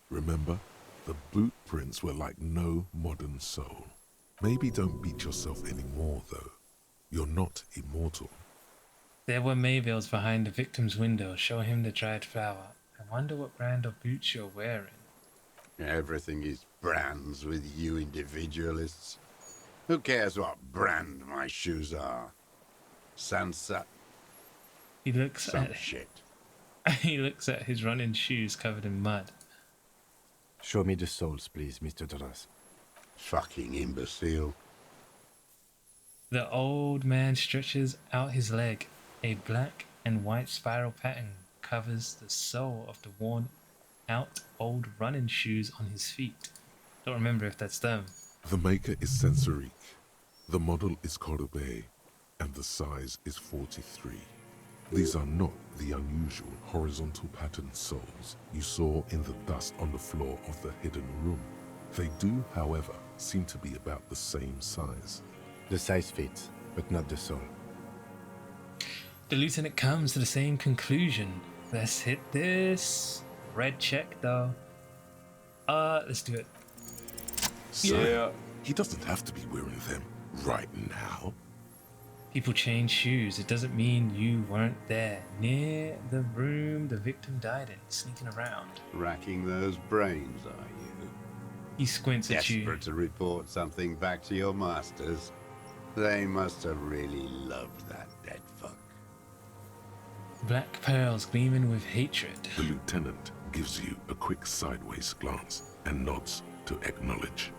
Remember, the boot prints were like no modern soul. Maybe don't beat yourself anymore, though. You're not immortal. There were Maybells behind the victim's window. Show him the dried flower. I wonder what brand of boots you're wearing. Everything is brands with you individualists. Who cares what brand my shoes are? Sansa, He looks some at shit. he looks at his running shoes covered in mud. Show me the souls, please, Mr. Duras. Fucking imbecile. The old man stretches out his leg. A black and white spiral pattern covers the sole of the worn out old running shoes on his feet. Don't remember if that's them. The maker is Sensorique. The model is Cordobe, and the size is 43. These are not the unusual horizontal patterned soles you saw in the dust on the floor of the hidden room. They do, however, seem to be about the same size. The size fits, but not the sole. The lieutenant comes to the same conclusion. Let's hit this. Red check though. Let's do it. Sire, he doesn't have to be wearing them right now. People change shoes. It doesn't mean you weren't there, near the room the victim died in, sneaking around. Racking those brains, are you? He squints at you. Desperate to report something back to your masters? They must have really loved that dead fuck. Black pearls gleaming with hatred. The lieutenant gives you a quick sideways glance and nods to acknowledge.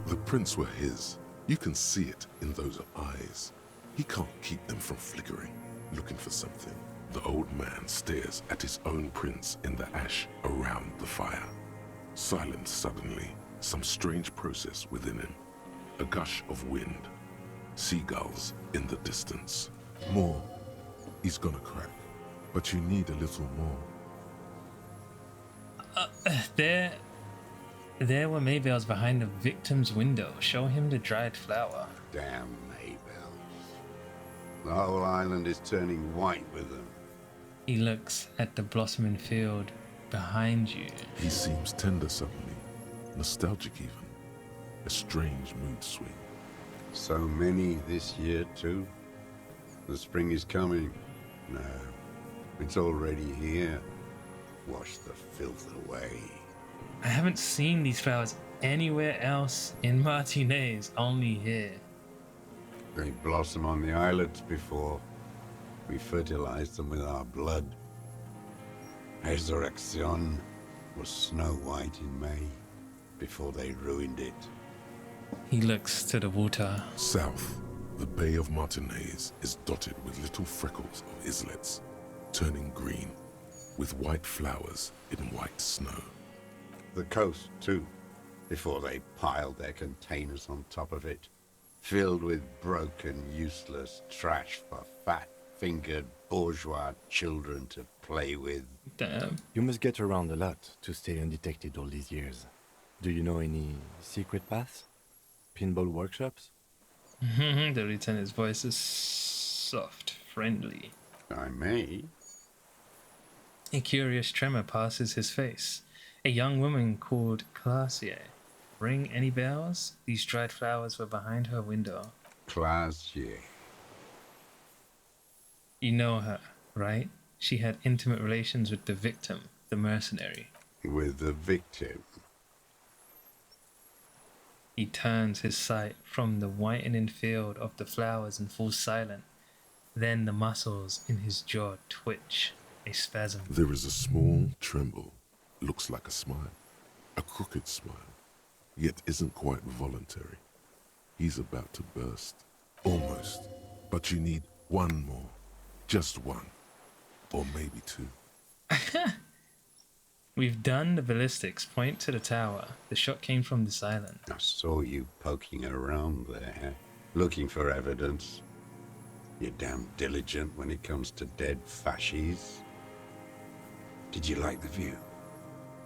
The prints were his. You can see it in those eyes. He can't keep them from flickering, looking for something. The old man stares at his own prints in the ash around the fire. Silent suddenly, some strange process within him. A gush of wind. Seagulls in the distance. More. He's gonna crack. But you need a little more. There were Maybells behind the victim's window. Show him the dried flower. Damn Maybells. The whole island is turning white with them. He looks at the blossoming field behind you. He seems tender suddenly. Nostalgic even. A strange mood swing. So many this year, too. The spring is coming. No, it's already here. Wash the filth away. I haven't seen these flowers anywhere else in Martinez, only here. They blossom on the islets before. We fertilize them with our blood. Resurrection was snow white in May, before they ruined it. He looks to the water. South, the Bay of Martinez is dotted with little freckles of islets, turning green, with white flowers in white snow. The coast, too, before they piled their containers on top of it, filled with broken, useless trash for fat-fingered bourgeois children to play with. Damn. You must get around a lot to stay undetected all these years. Do you know any secret paths? Pinball workshops? The lieutenant's voice is soft, friendly. I may. A curious tremor passes his face. A young woman called Classier. Ring any bells? These dried flowers were behind her window. Classier. You know her, right? She had intimate relations with the victim, the mercenary. With the victim. He turns his sight from the whitening field of the flowers and falls silent. Then the muscles in his jaw twitch, a spasm. There is a small tremble. Looks like a smile. A crooked smile. Yet isn't quite voluntary. He's about to burst. Almost. But you need one more. Just one. Or maybe two. We've done the ballistics. Point to the tower. The shot came from this island. I saw you poking around there, looking for evidence. You're damn diligent when it comes to dead fascies. Did you like the view?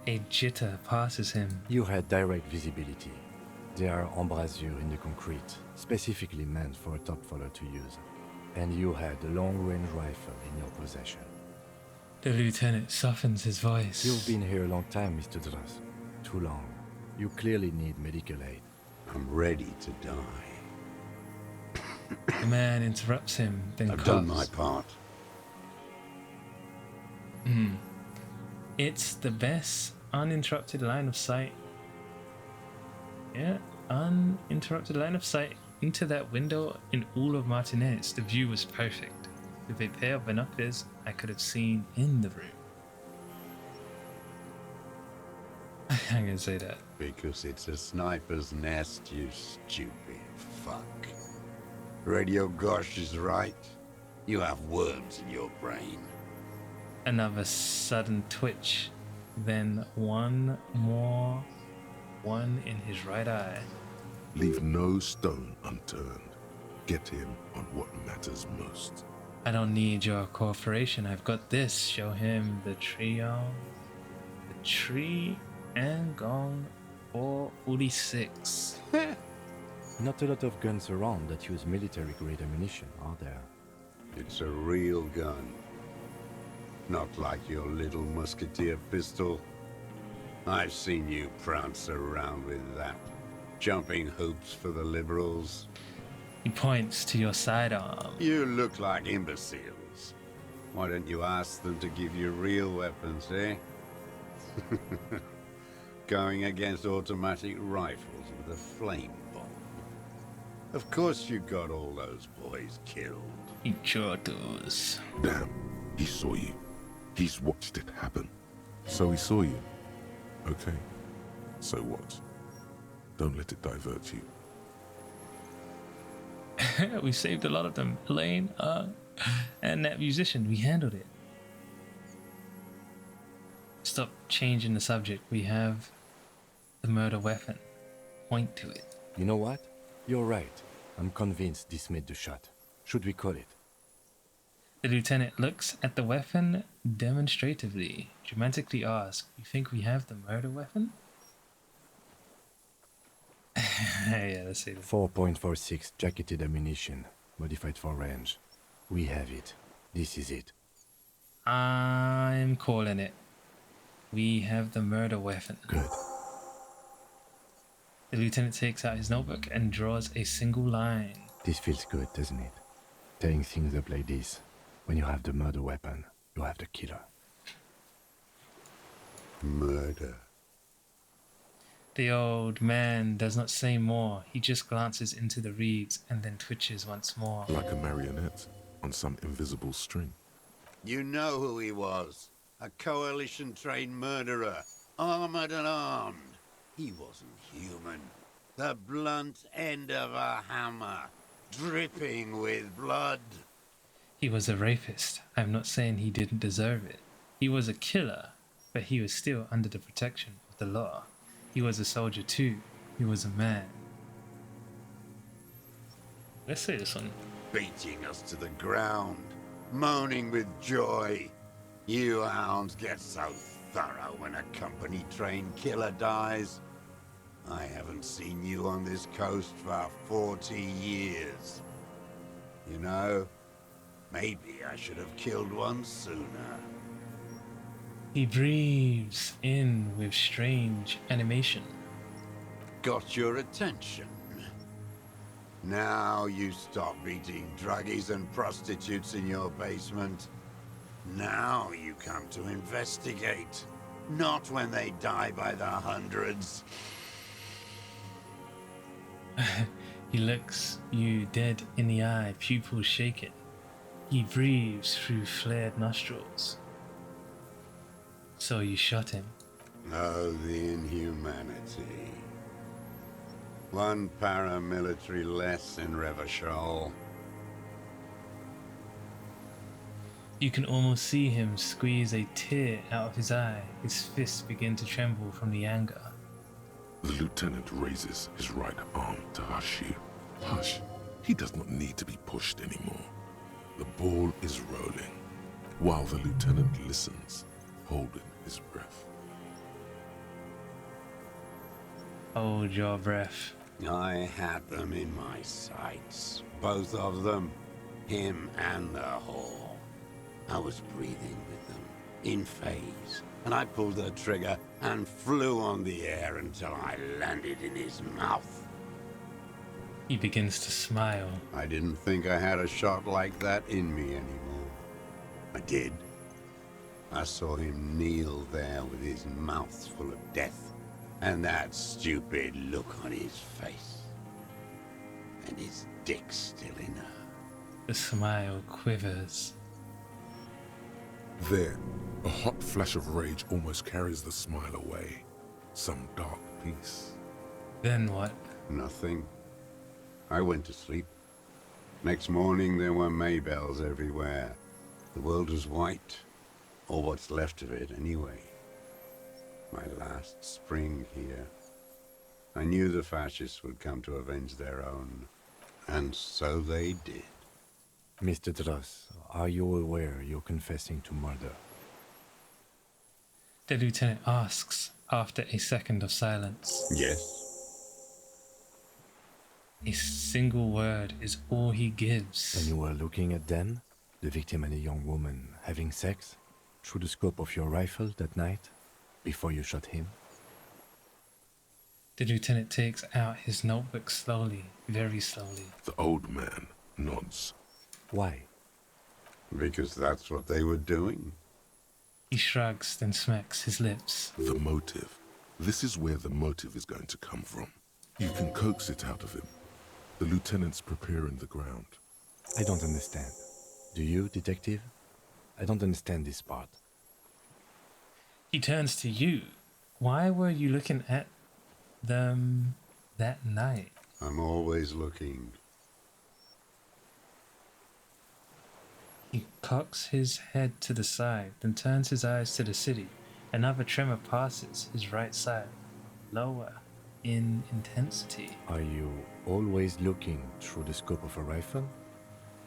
A jitter passes him. You had direct visibility. There are embrasures in the concrete, specifically meant for a top follower to use. And you had a long-range rifle in your possession. The lieutenant softens his voice. You've been here a long time, Mr. Dras. Too long. You clearly need medical aid. I'm ready to die. The man interrupts him, then I've coughs. done my part. It's the best uninterrupted line of sight. Yeah, uninterrupted line of sight into that window in all of Martinez. The view was perfect. With a pair of binoculars, I could have seen in the room. I'm gonna say that. Because it's a sniper's nest, you stupid fuck. Radio Gosh is right. You have worms in your brain. Another sudden twitch, then one more, one in his right eye. Leave no stone unturned. Get him on what matters most. I don't need your cooperation. I've got this. Show him the trio. The tree and gone 446. Not a lot of guns around that use military-grade ammunition, are there? It's a real gun. Not like your little musketeer pistol. I've seen you prance around with that. Jumping hoops for the liberals. He points to your sidearm. You look like imbeciles. Why don't you ask them to give you real weapons, eh? Going against automatic rifles with a flame bomb. Of course you got all those boys killed. He chortles. Damn, he saw you. He's watched it happen. So he saw you. Okay, so what? Don't let it divert you. We saved a lot of them. Elaine, and that musician, we handled it. Stop changing the subject. We have the murder weapon. Point to it. You know what? You're right. I'm convinced this made the shot. Should we call it? The lieutenant looks at the weapon demonstratively, dramatically asks, "You think we have the murder weapon?" Yeah, let's see this. 4.46 jacketed ammunition, modified for range. We have it. This is it. I'm calling it. We have the murder weapon. Good. The lieutenant takes out his notebook and draws a single line. This feels good, doesn't it? Tearing things up like this. When you have the murder weapon, you have the killer. Murder. The old man does not say more. He just glances into the reeds and then twitches once more. Like a marionette on some invisible string. You know who he was. A coalition-trained murderer. Armored and armed. He wasn't human. The blunt end of a hammer. Dripping with blood. He was a rapist. I'm not saying he didn't deserve it. He was a killer, but he was still under the protection of the law. He was a soldier too. He was a man. Let's say this one. Beating us to the ground. Moaning with joy. You hounds get so thorough when a company-trained killer dies. I haven't seen you on this coast for 40 years. You know, maybe I should have killed one sooner. He breathes in with strange animation. Got your attention. Now you stop beating druggies and prostitutes in your basement. Now you come to investigate. Not when they die by the hundreds. He looks you dead in the eye, pupils shaken. He breathes through flared nostrils. So you shot him. Oh, the inhumanity. One paramilitary less in Revachol. You can almost see him squeeze a tear out of his eye. His fists begin to tremble from the anger. The lieutenant raises his right arm to hush you. Hush. He does not need to be pushed anymore. The ball is rolling, while the lieutenant listens, holding his breath. Hold your breath. I had them in my sights. Both of them. Him and the whore. I was breathing with them, in phase, and I pulled the trigger and flew on the air until I landed in his mouth. He begins to smile. I didn't think I had a shot like that in me anymore. I did. I saw him kneel there with his mouth full of death, and that stupid look on his face. And his dick still in her. The smile quivers. Then, a hot flash of rage almost carries the smile away. Some dark peace. Then what? Nothing. I went to sleep. Next morning there were Maybells everywhere. The world was white. Or what's left of it, anyway. My last spring here. I knew the fascists would come to avenge their own. And so they did. Mr. Dross, are you aware you're confessing to murder? The lieutenant asks after a second of silence. Yes. A single word is all he When gives. you were looking at them, the victim and a young woman having sex, through the scope of your rifle that night, before you shot him? The lieutenant takes out his notebook slowly, very slowly. The old man nods. Why? Because that's what they were doing. He shrugs, then smacks his lips. The motive. This is where the motive is going to come from. You can coax it out of him. The lieutenant's preparing the ground. I don't understand. Do you, detective? I don't understand this part. He turns to you. Why were you looking at them that night? I'm always looking. He cocks his head to the side, then turns his eyes to the city. Another tremor passes his right side, lower in intensity. Are you always looking through the scope of a rifle?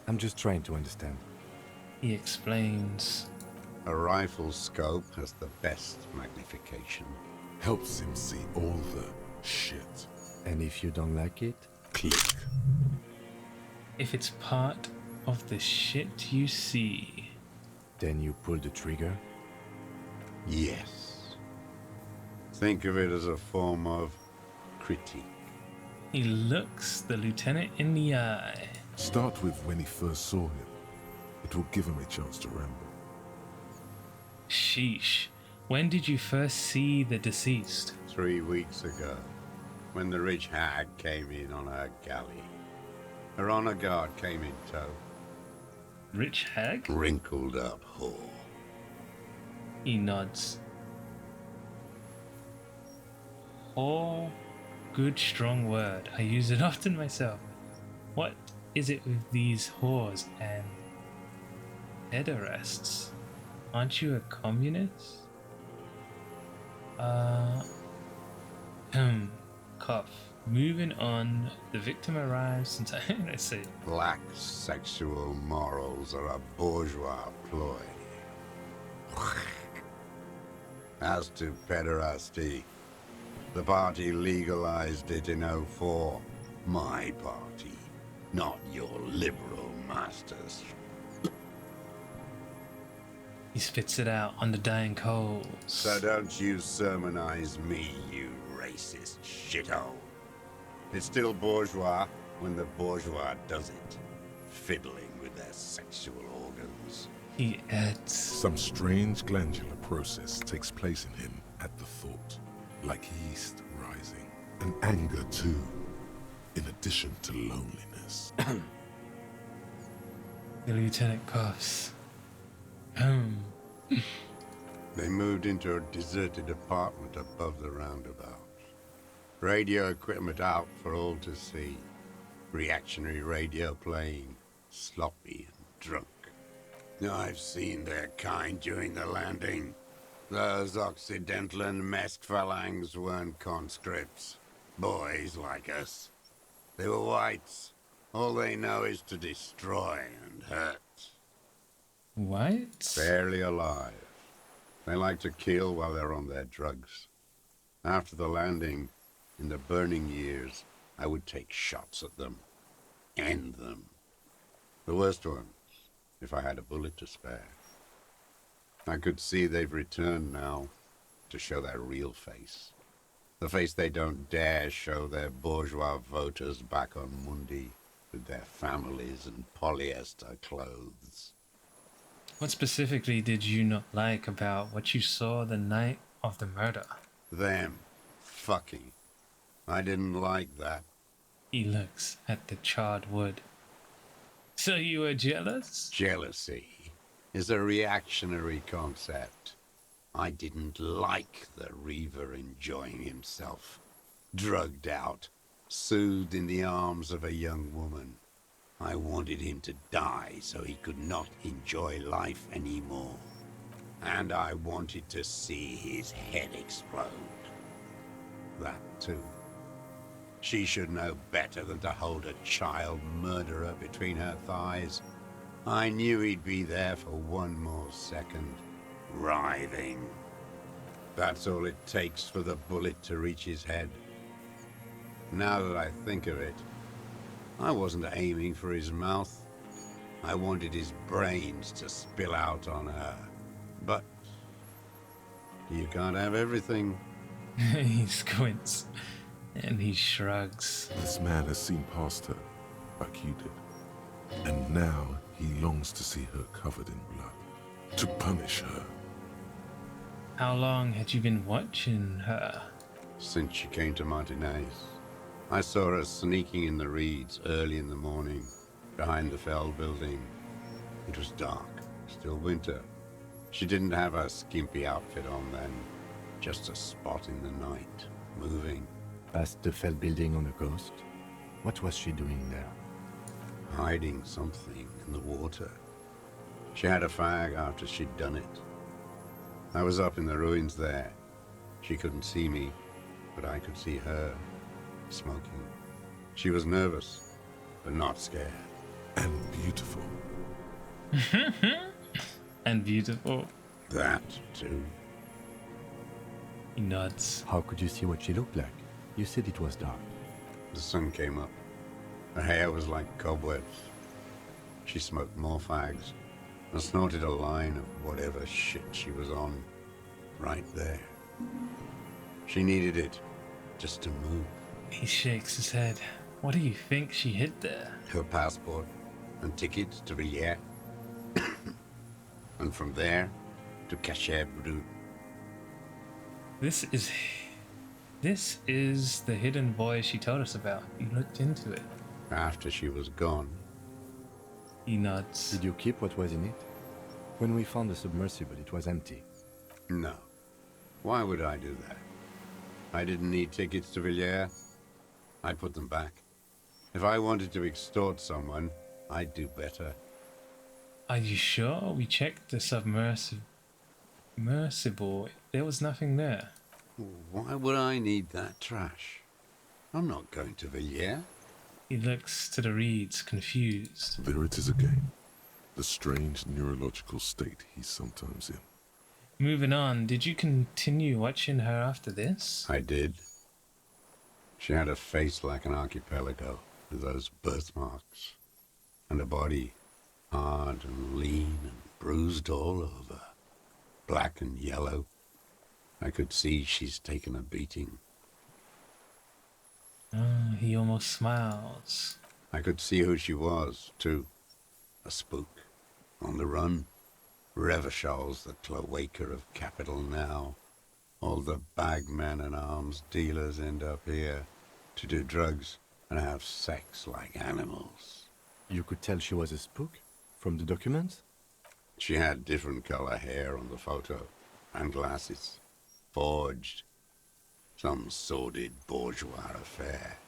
I'm just trying to understand. He explains. A rifle scope has the best magnification. Helps him see all the shit. And if you don't like it? Click. If it's part of the shit you see. Then you pull the trigger? Yes. Think of it as a form of critique. He looks the lieutenant in the eye. Start with when he first saw him. It will give him a chance to ramble. Sheesh. When did you first see the deceased? 3 weeks ago, when the rich hag came in on her galley. Her honor guard came in tow. Rich hag? Wrinkled up whore. He nods. Oh, good strong word. I use it often myself. What is it with these whores and pederasts? Aren't you a communist? Cough. Moving on, the victim arrives in time. I say, Black sexual morals are a bourgeois ploy. As to pederasty, the party legalized it in '04. My party, not your liberal masters. he spits it out on the dying coals. So don't you sermonize me, you racist shithole. It's still bourgeois when the bourgeois does it, fiddling with their sexual organs. He adds, Some strange glandular process takes place in him at the thought, like yeast rising. And anger too, in addition to loneliness. the lieutenant coughs. They moved into a deserted apartment above the roundabout. Radio equipment out for all to see. Reactionary radio playing, sloppy and drunk. I've seen their kind during the landing. Those Occidental and Mesk phalangs weren't conscripts. Boys like us. They were whites. All they know is to destroy and hurt. What? Barely alive. They like to kill while they're on their drugs. After the landing, in the burning years, I would take shots at them. End them. The worst ones, if I had a bullet to spare. I could see they've returned now to show their real face. The face they don't dare show their bourgeois voters back on Mundi with their families and polyester clothes. What specifically did you not like about what you saw the night of the murder? Them. Fucking. I didn't like that. He looks at the charred wood. So you were jealous? Jealousy is a reactionary concept. I didn't like the Reaver enjoying himself. Drugged out, soothed in the arms of a young woman. I wanted him to die so he could not enjoy life anymore. And I wanted to see his head explode. That too. She should know better than to hold a child murderer between her thighs. I knew he'd be there for one more second, writhing. That's all it takes for the bullet to reach his head. Now that I think of it, I wasn't aiming for his mouth. I wanted his brains to spill out on her. But you can't have everything. He squints. And he shrugs. This man has seen past her, like you did. And now he longs to see her covered in blood, to punish her. How long had you been watching her? Since she came to Martinez. I saw her sneaking in the reeds early in the morning, behind the Fell building. It was dark, still winter. She didn't have her skimpy outfit on then, just a spot in the night, moving. Past the Fell building on the coast? What was she doing there? Hiding something in the water. She had a fag after she'd done it. I was up in the ruins there. She couldn't see me, but I could see her, smoking. She was nervous, but not scared. And beautiful. And beautiful. That, too. He nods. How could you see what she looked like? You said it was dark. The sun came up. Her hair was like cobwebs. She smoked more fags and snorted a line of whatever shit she was on, right there. She needed it, just to move. He shakes his head. What do you think she hid there? Her passport and tickets to Villiers. And from there to Cachet Brut. This is the hidden voice she told us about. You looked into it. After she was gone, He nods. Did you keep what was in it? When we found the submersible, it was empty. no. Why would I do that? I didn't need tickets to Villiers. I put them back. If I wanted to extort someone, I'd do better. Are you sure? We checked the submersible. There was nothing there. Why would I need that trash? I'm not going to Villiers. He looks to the reeds, confused. There it is again. The strange neurological state he's sometimes in. Moving on, did you continue watching her after this? I did. She had a face like an archipelago, with those birthmarks, and a body hard and lean and bruised all over, black and yellow. I could see she's taken a beating. He almost smiles. I could see who she was, too. A spook, on the run. Revachol's the cloaca of capital now. All the bagmen and arms dealers end up here to do drugs and have sex like animals. You could tell she was a spook? From the documents? She had different color hair on the photo, and glasses. Forged. Some sordid bourgeois affair.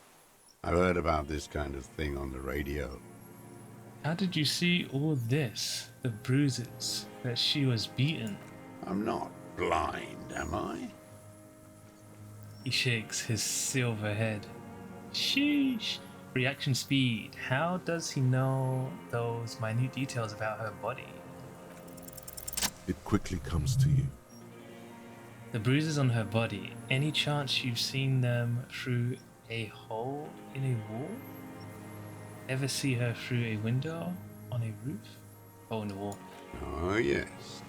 I've heard about this kind of thing on the radio. How did you see all this? The bruises, that she was beaten? I'm not blind, am I? He shakes his silver head. Sheesh. Reaction speed. How does he know those minute details about her body? It quickly comes to you. The bruises on her body. Any chance you've seen them through a hole in a wall? Ever see her through a window on a roof? Hole in the wall. Oh, yes.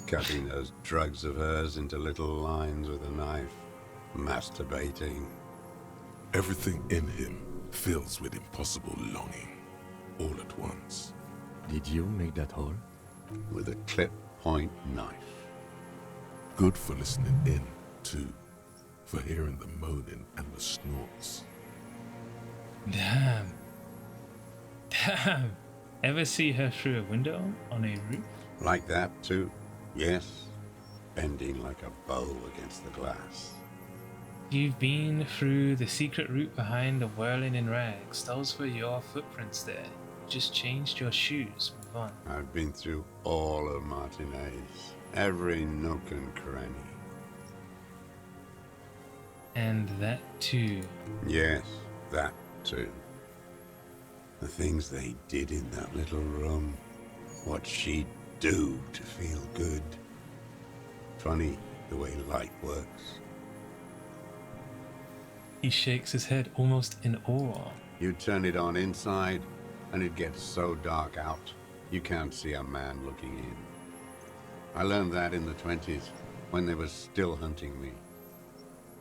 Cutting those drugs of hers into little lines with a knife. Masturbating. Everything in him fills with impossible longing, all at once. Did you make that hole? With a clip point knife. Good for listening in, too. For hearing the moaning and the snorts. Damn. Damn. Ever see her through a window on a roof? Like that, too. Yes. Bending like a bow against the glass. You've been through the secret route behind the whirling in rags. Those were your footprints there. Just changed your shoes. Move on. I've been through all of Martinez. Every nook and cranny. And that too. Yes, that too. The things they did in that little room. What she'd do to feel good. Funny the way light works. He shakes his head almost in awe. You turn it on inside, and it gets so dark out, you can't see a man looking in. I learned that in the 20s, when they were still hunting me.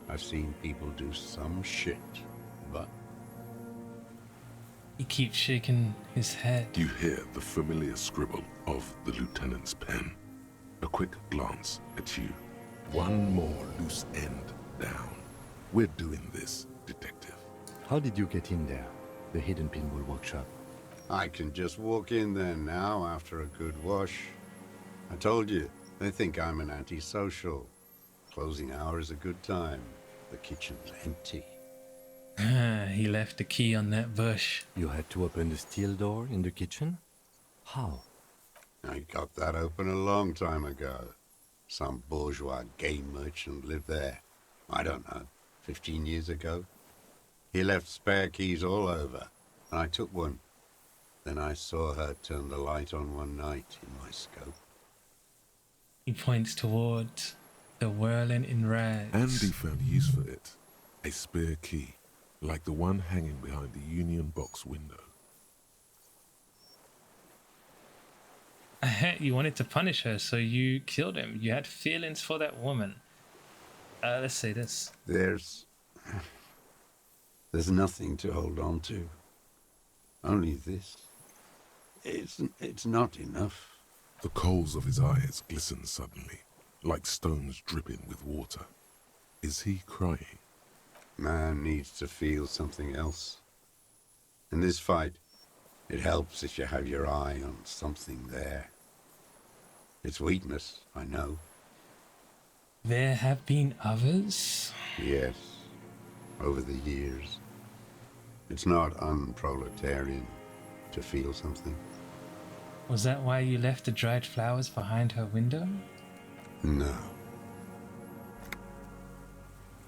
I've seen people do some shit, but He keeps shaking his head. You hear the familiar scribble of the lieutenant's pen. A quick glance at you. One more loose end down. We're doing this, detective. How did you get in there? The hidden pinball workshop. I can just walk in there now after a good wash. I told you, they think I'm an antisocial. Closing hour is a good time. The kitchen's empty. He left the key on that bush. You had to open the steel door in the kitchen? How? I got that open a long time ago. Some bourgeois game merchant lived there. I don't know, 15 years ago. He left spare keys all over, and I took one. Then I saw her turn the light on one night in my scope. He points towards the whirling in rags. Andy found use for it. A spare key, like the one hanging behind the Union Box window. You wanted to punish her, so you killed him. You had feelings for that woman. Let's say this. There's nothing to hold on to. Only this. It's not enough. The coals of his eyes glisten suddenly, like stones dripping with water. Is he crying? Man needs to feel something else. In this fight, it helps if you have your eye on something there. It's weakness, I know. There have been others? Yes, over the years. It's not unproletarian to feel something. Was that why you left the dried flowers behind her window? No.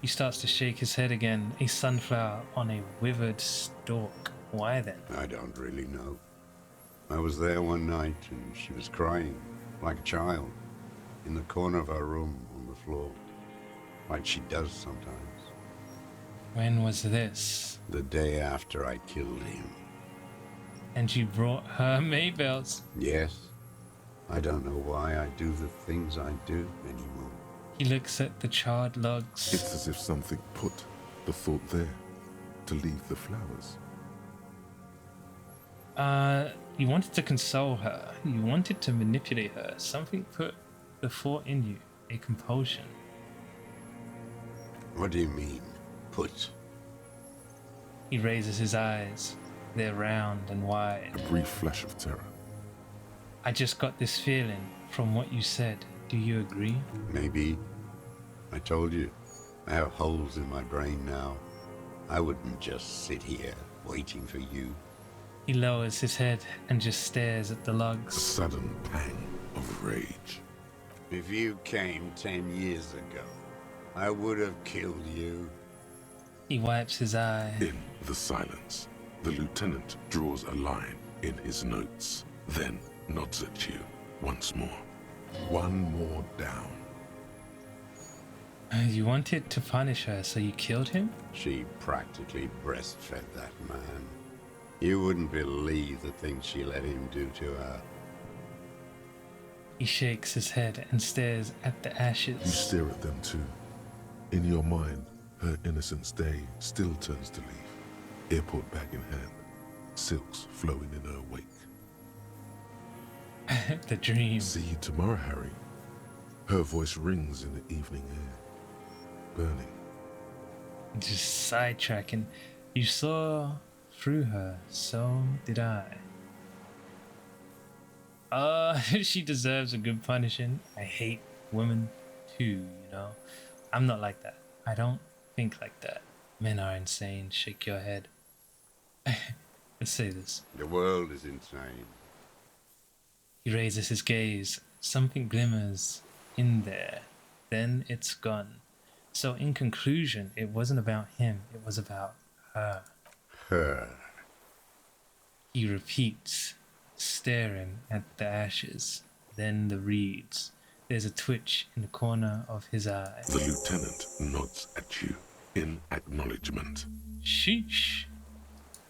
He starts to shake his head again. A sunflower on a withered stalk. Why then? I don't really know. I was there one night and she was crying, like a child, in the corner of her room on the floor, like she does sometimes. When was this? The day after I killed him. And you brought her Maybells. Yes. I don't know why I do the things I do anymore. He looks at the charred logs. It's as if something put the thought there, to leave the flowers. You wanted to console her. You wanted to manipulate her. Something put the thought in you. A compulsion. What do you mean, put? He raises his eyes. They're round and wide. A brief flash of terror. I just got this feeling from what you said. Do you agree? Maybe. I told you, I have holes in my brain now. I wouldn't just sit here waiting for you. He lowers his head and just stares at the A logs. sudden pang of rage. If you came 10 years ago, I would have killed you. He wipes his eye. In the silence, the lieutenant draws a line in his notes, then nods at you once more. One more down. You wanted to punish her, so you killed him? She practically breastfed that man. You wouldn't believe the things she let him do to her. He shakes his head and stares at the You ashes. stare at them too. In your mind, her innocence day still turns to leaf, airport bag in hand, silks flowing in her wake. The dream. See you tomorrow, Harry. Her voice rings in the evening air, burning. Just sidetracking. You saw through her, so did I. She deserves a good punishing. I hate women too, you know. I'm not like that. I don't think like that. Men are insane. Shake your head. Let's say this. The world is insane. He raises his gaze. Something glimmers in there. Then it's gone. So in conclusion, it wasn't about him. It was about her. Her. He repeats, staring at the ashes, then the reeds. There's a twitch in the corner of his eye. The lieutenant nods at you in acknowledgement. Sheesh.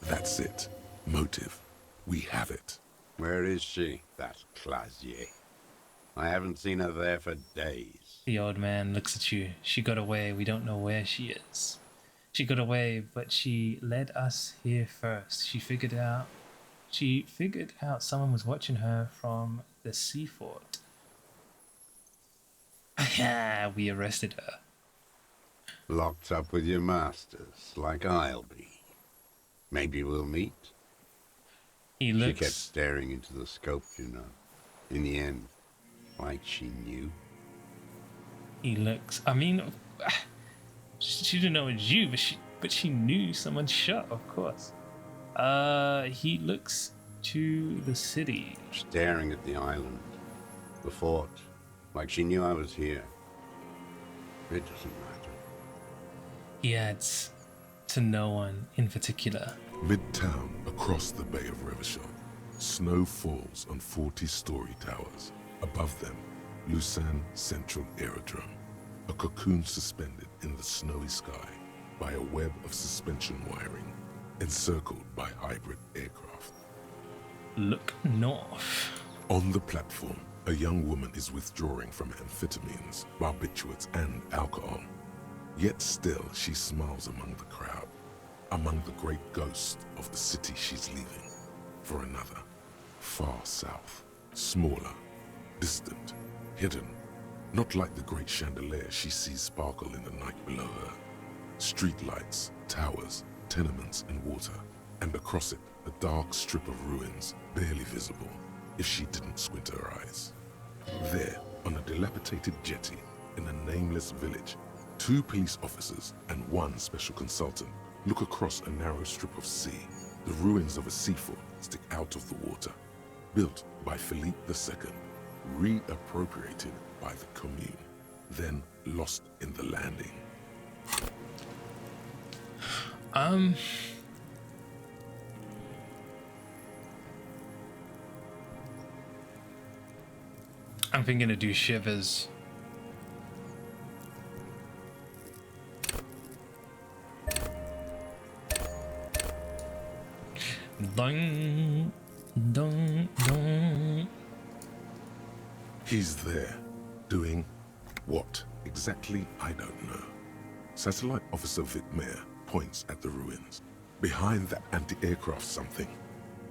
That's it. Motive. We have it. Where is she, that Clasier? I haven't seen her there for days. The old man looks at you. She got away. We don't know where she is. She got away, but she led us here first. She figured out someone was watching her from the sea fort. We arrested her. Locked up with your masters, like I'll be. Maybe we'll meet? He She kept looks. staring into the scope, you know. In the end, like she knew. He looks. I mean, she didn't know it was you, but she knew someone shot. Of course. He looks to the city. Staring at the island. The fort. Like she knew I was here. It doesn't matter. He adds, to no one in particular. Midtown, across the Bay of Revachol, snow falls on 40-story towers. Above them, Elysium Central Aerodrome, a cocoon suspended in the snowy sky by a web of suspension wiring, encircled by hybrid aircraft. Look north. On the platform, a young woman is withdrawing from amphetamines, barbiturates, and alcohol. Yet still she smiles among the crowd, among the great ghosts of the city she's leaving, for another, far south, smaller, distant, hidden, not like the great chandelier she sees sparkle in the night below her. Streetlights, towers, tenements, and water, and across it a dark strip of ruins, barely visible if she didn't squint her eyes. There, on a dilapidated jetty in a nameless village, 2 police officers and 1 special consultant look across a narrow strip of sea. The ruins of a sea fort stick out of the water, built by Philippe II, reappropriated by the Commune, then lost in the landing. I'm thinking to do shivers. Dong, dong, dong. He's there, doing what exactly, I don't know. Satellite Officer Vitmer points at the ruins. Behind that anti-aircraft something.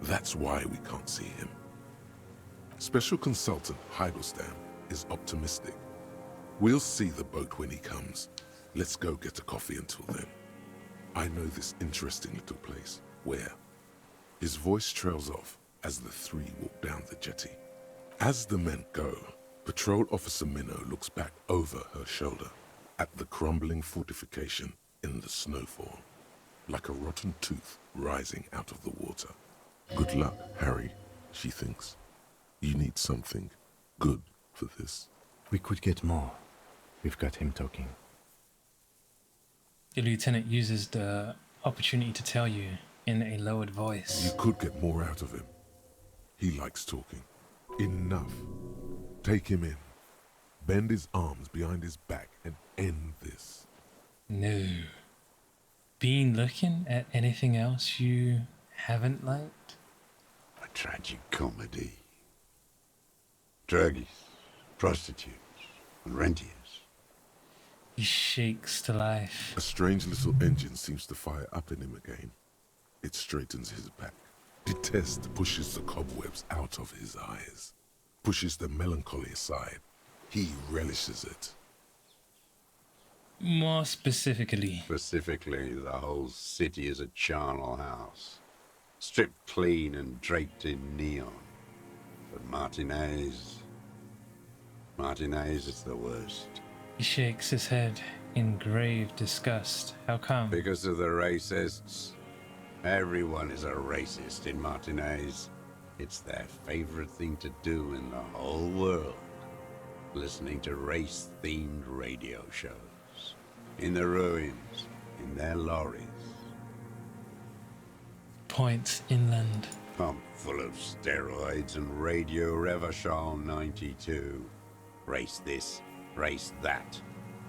That's why we can't see him. Special Consultant Heidelstam is optimistic. We'll see the boat when he comes. Let's go get a coffee until then. I know this interesting little place. Where? His voice trails off as the 3 walk down the jetty. As the men go, Patrol Officer Minnow looks back over her shoulder at the crumbling fortification in the snowfall, like a rotten tooth rising out of the water. Good luck, Harry, she thinks. You need something good for this. We could get more. We've got him talking. The lieutenant uses the opportunity to tell you in a lowered voice. You could get more out of him. He likes talking. Enough. Take him in. Bend his arms behind his back and end this. No. Been looking at anything else you haven't liked? A tragic comedy. Druggies, prostitutes, and rentiers. He shakes to life. A strange little engine seems to fire up in him again. It straightens his back. Detest pushes the cobwebs out of his eyes. Pushes the melancholy aside. He relishes it. More specifically. Specifically, the whole city is a charnel house. Stripped clean and draped in neon. But Martinez is the worst. He shakes his head in grave disgust. How come? Because of the racists. Everyone is a racist in Martinez. It's their favorite thing to do in the whole world. Listening to race-themed radio shows. In the ruins, in their lorries. Points inland. Pumped full of steroids and Radio Revachol 92. Race this, race that.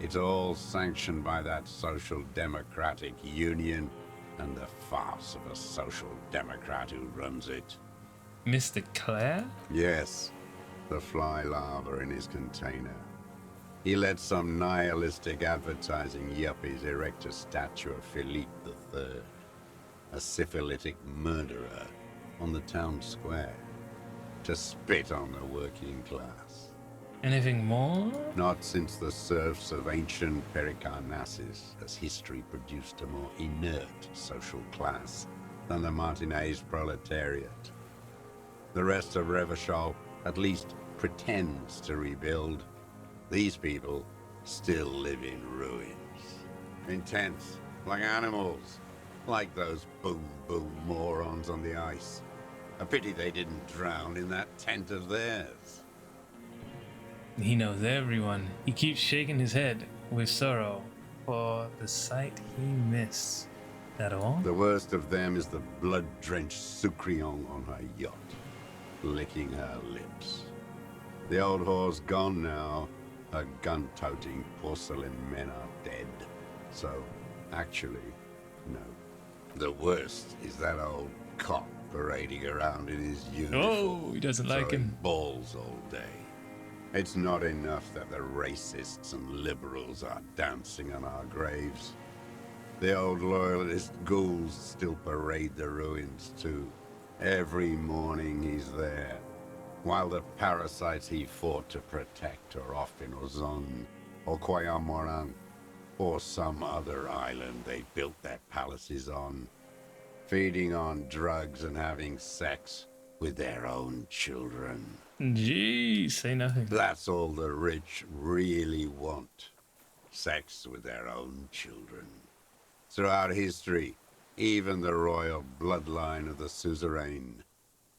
It's all sanctioned by that Social Democratic Union and the farce of a Social Democrat who runs it. Mr. Clare? Yes, the fly larva in his container. He let some nihilistic advertising yuppies erect a statue of Philippe III, a syphilitic murderer, on the town square, to spit on the working class. Anything more? Not since the serfs of ancient Pericarnassus has history produced a more inert social class than the Martinez proletariat. The rest of Revachol at least pretends to rebuild. These people still live in ruins. In tents, like animals, like those boom-boom morons on the ice. A pity they didn't drown in that tent of theirs. He knows everyone. He keeps shaking his head with sorrow for the sight he missed. That all? The worst of them is the blood-drenched Sucrion on her yacht, licking her lips. The old whore's gone now. Her gun-toting porcelain men are dead. So, actually, no. The worst is that old cop parading around in his uniform. Oh, he doesn't like throwing him. balls all day. It's not enough that the racists and liberals are dancing on our graves. The old loyalist ghouls still parade the ruins too. Every morning he's there, while the parasites he fought to protect are off in Ozon, or Quayamoran, or some other island they built their palaces on, feeding on drugs and having sex with their own children. Gee, say nothing. That's all the rich really want. Sex with their own children. Throughout history, even the royal bloodline of the suzerain,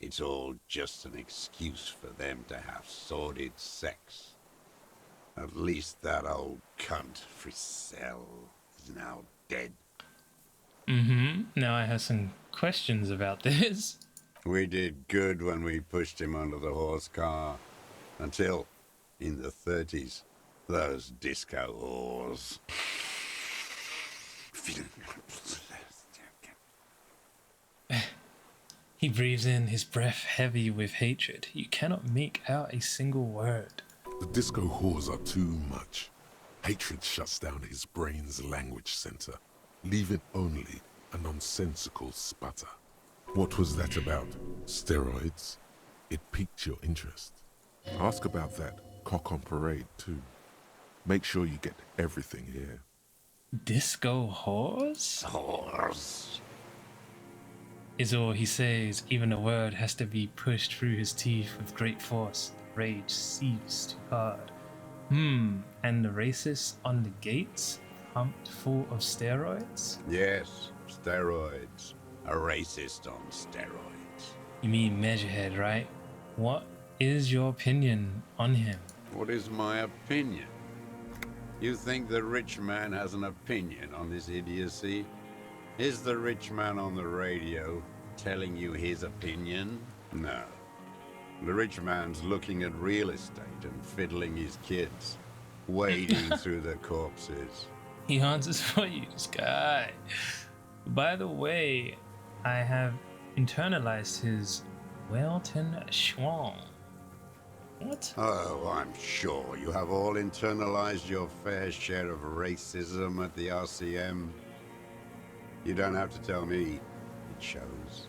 it's all just an excuse for them to have sordid sex. At least that old cunt, Frisell, is now dead. Now I have some questions about this. We did good when we pushed him under the horse car. Until, in the 30s, those disco whores. He breathes in, his breath heavy with hatred. You cannot make out a single word. The disco whores are too much. Hatred shuts down his brain's language center, leaving only a nonsensical sputter. What was that about? Steroids? It piqued your interest. Ask about that cock on parade too. Make sure you get everything here. Disco horse? Whores. Is all he says. Even a word has to be pushed through his teeth with great force. Rage seeps too hard. And the racists on the gates, pumped full of steroids? Yes, steroids. A racist on steroids. You mean Measurehead, right? What is your opinion on him? What is my opinion? You think the rich man has an opinion on this idiocy? Is the rich man on the radio telling you his opinion? No. The rich man's looking at real estate and fiddling his kids, wading through the corpses. He answers for you, this guy. By the way, I have internalized his Welton Schwang. What? Oh, I'm sure you have all internalized your fair share of racism at the RCM. You don't have to tell me. It shows.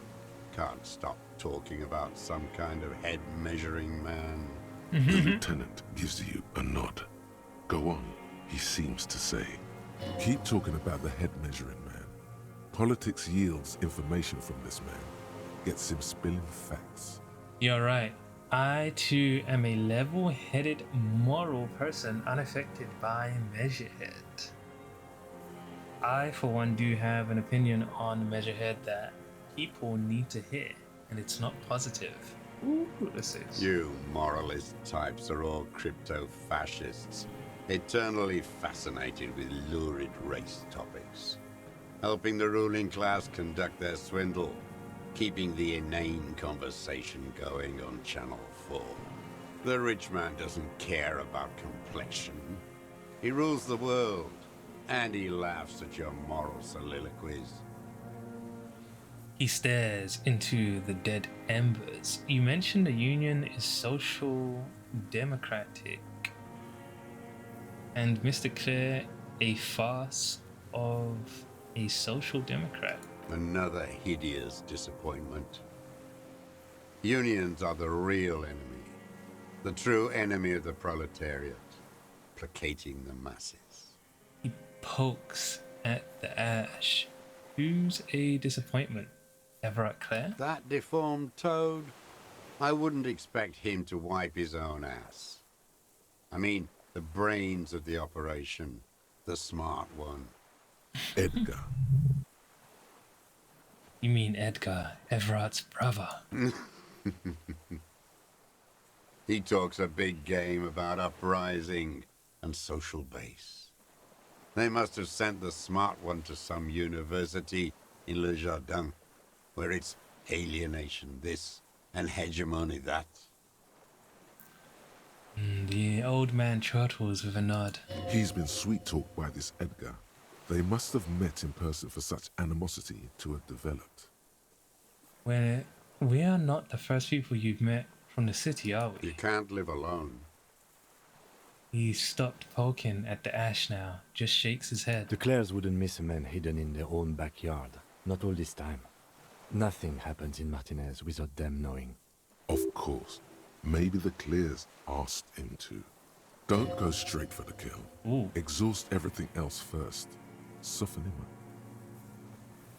Can't stop talking about some kind of head-measuring man. The lieutenant gives you a nod. Go on, he seems to say. Keep talking about the head-measuring man. Politics yields information from this man. Gets him spilling facts. You're right. I too am a level-headed, moral person unaffected by Measurehead. I, for one, do have an opinion on Measurehead that people need to hear, and it's not positive. Ooh, this is. You moralist types are all crypto-fascists, eternally fascinated with lurid race topics, helping the ruling class conduct their swindle, keeping the inane conversation going on Channel 4. The rich man doesn't care about complexion. He rules the world, and he laughs at your moral soliloquies. He stares into the dead embers. You mentioned the Union is social democratic, and Mr. Clare a farce of a social democrat. Another hideous disappointment. Unions are the real enemy, the true enemy of the proletariat, placating the masses. He pokes at the ash. Who's a disappointment? Everett Clare? That deformed toad? I wouldn't expect him to wipe his own ass. I mean, the brains of the operation, the smart one. Edgar. You mean Edgar, Everett's brother? He talks a big game about uprising and social base. They must have sent the smart one to some university in Le Jardin, where it's alienation this and hegemony that. The old man chortles with a nod. He's been sweet-talked by this Edgar. They must have met in person for such animosity to have developed. Well, we are not the first people you've met from the city, are we? You can't live alone. He stopped poking at the ash now, just shakes his head. The Clares wouldn't miss a man hidden in their own backyard. Not all this time. Nothing happens in Martinez without them knowing. Of course. Maybe the Clears asked him to. Don't go straight for the kill. Ooh. Exhaust everything else first. Soften him up.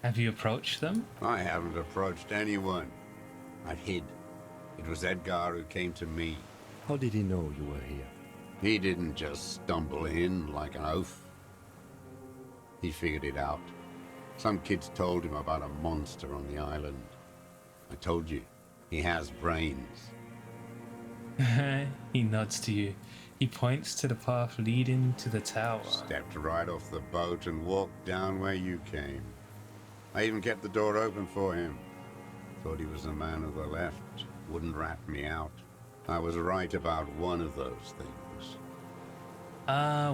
Have you approached them? I haven't approached anyone. I hid. It was Edgar who came to me. How did he know you were here? He didn't just stumble in like an oaf. He figured it out. Some kids told him about a monster on the island. I told you, he has brains. He nods to you. He points to the path leading to the tower. Stepped right off the boat and walked down where you came. I even kept the door open for him. Thought he was a man of the left. Wouldn't rat me out. I was right about one of those things.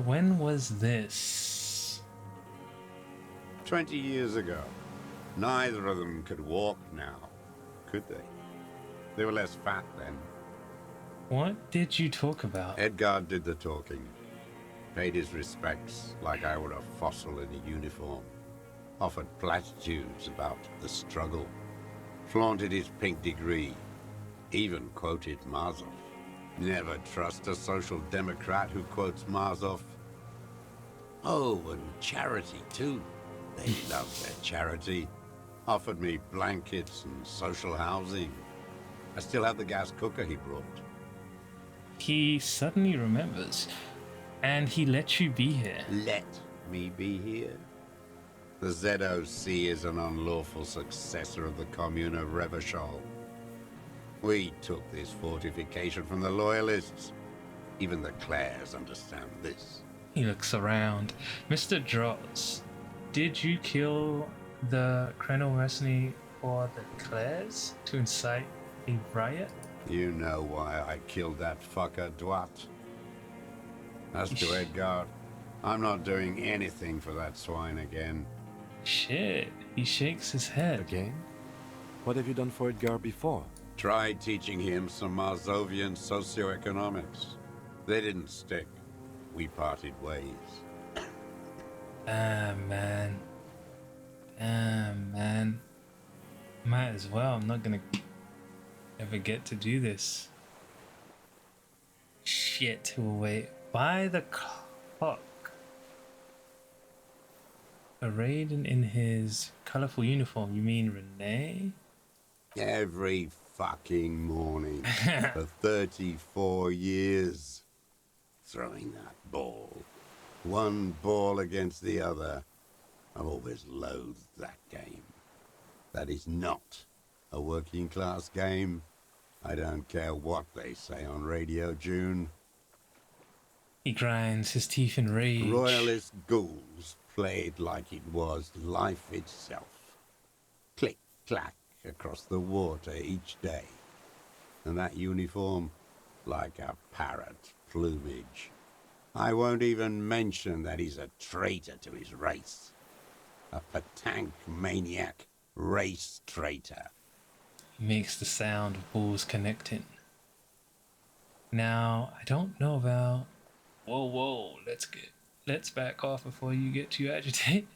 When was this? 20 years ago. Neither of them could walk now, could they? They were less fat then. What did you talk about? Edgar did the talking. Paid his respects like I were a fossil in a uniform. Offered platitudes about the struggle. Flaunted his pink degree. Even quoted Marzoff. Never trust a social democrat who quotes Marzoff. Oh, and charity too. They love their charity. Offered me blankets and social housing. I still have the gas cooker he brought. He suddenly remembers, and he let you be here. Let me be here? The ZOC is an unlawful successor of the Commune of Revachol. We took this fortification from the Loyalists. Even the Clares understand this. He looks around. Mr. Dross, did you kill the Krenel mercenary for the Clares to incite a riot? You know why I killed that fucker, Dwat. As to Edgar, I'm not doing anything for that swine again. Shit, he shakes his head. Again? What have you done for Edgar before? Tried teaching him some Marzovian socioeconomics. They didn't stick. We parted ways. Damn, man. Damn, man. Might as well. I'm not gonna ever get to do this. Shit, we'll wait. By the clock. Arrayed in his colorful uniform, you mean Renee? Every fucking morning for 34 years. Throwing that ball. One ball against the other. I've always loathed that game. That is not a working class game. I don't care what they say on Radio June. He grinds his teeth in rage. Royalist ghouls played like it was life itself. Click, clack across the water each day. And that uniform, like a parrot plumage. I won't even mention that he's a traitor to his race. A petanque maniac Race traitor. He makes the sound of balls connecting. Now, I don't know about... Whoa, let's back off before you get too agitated.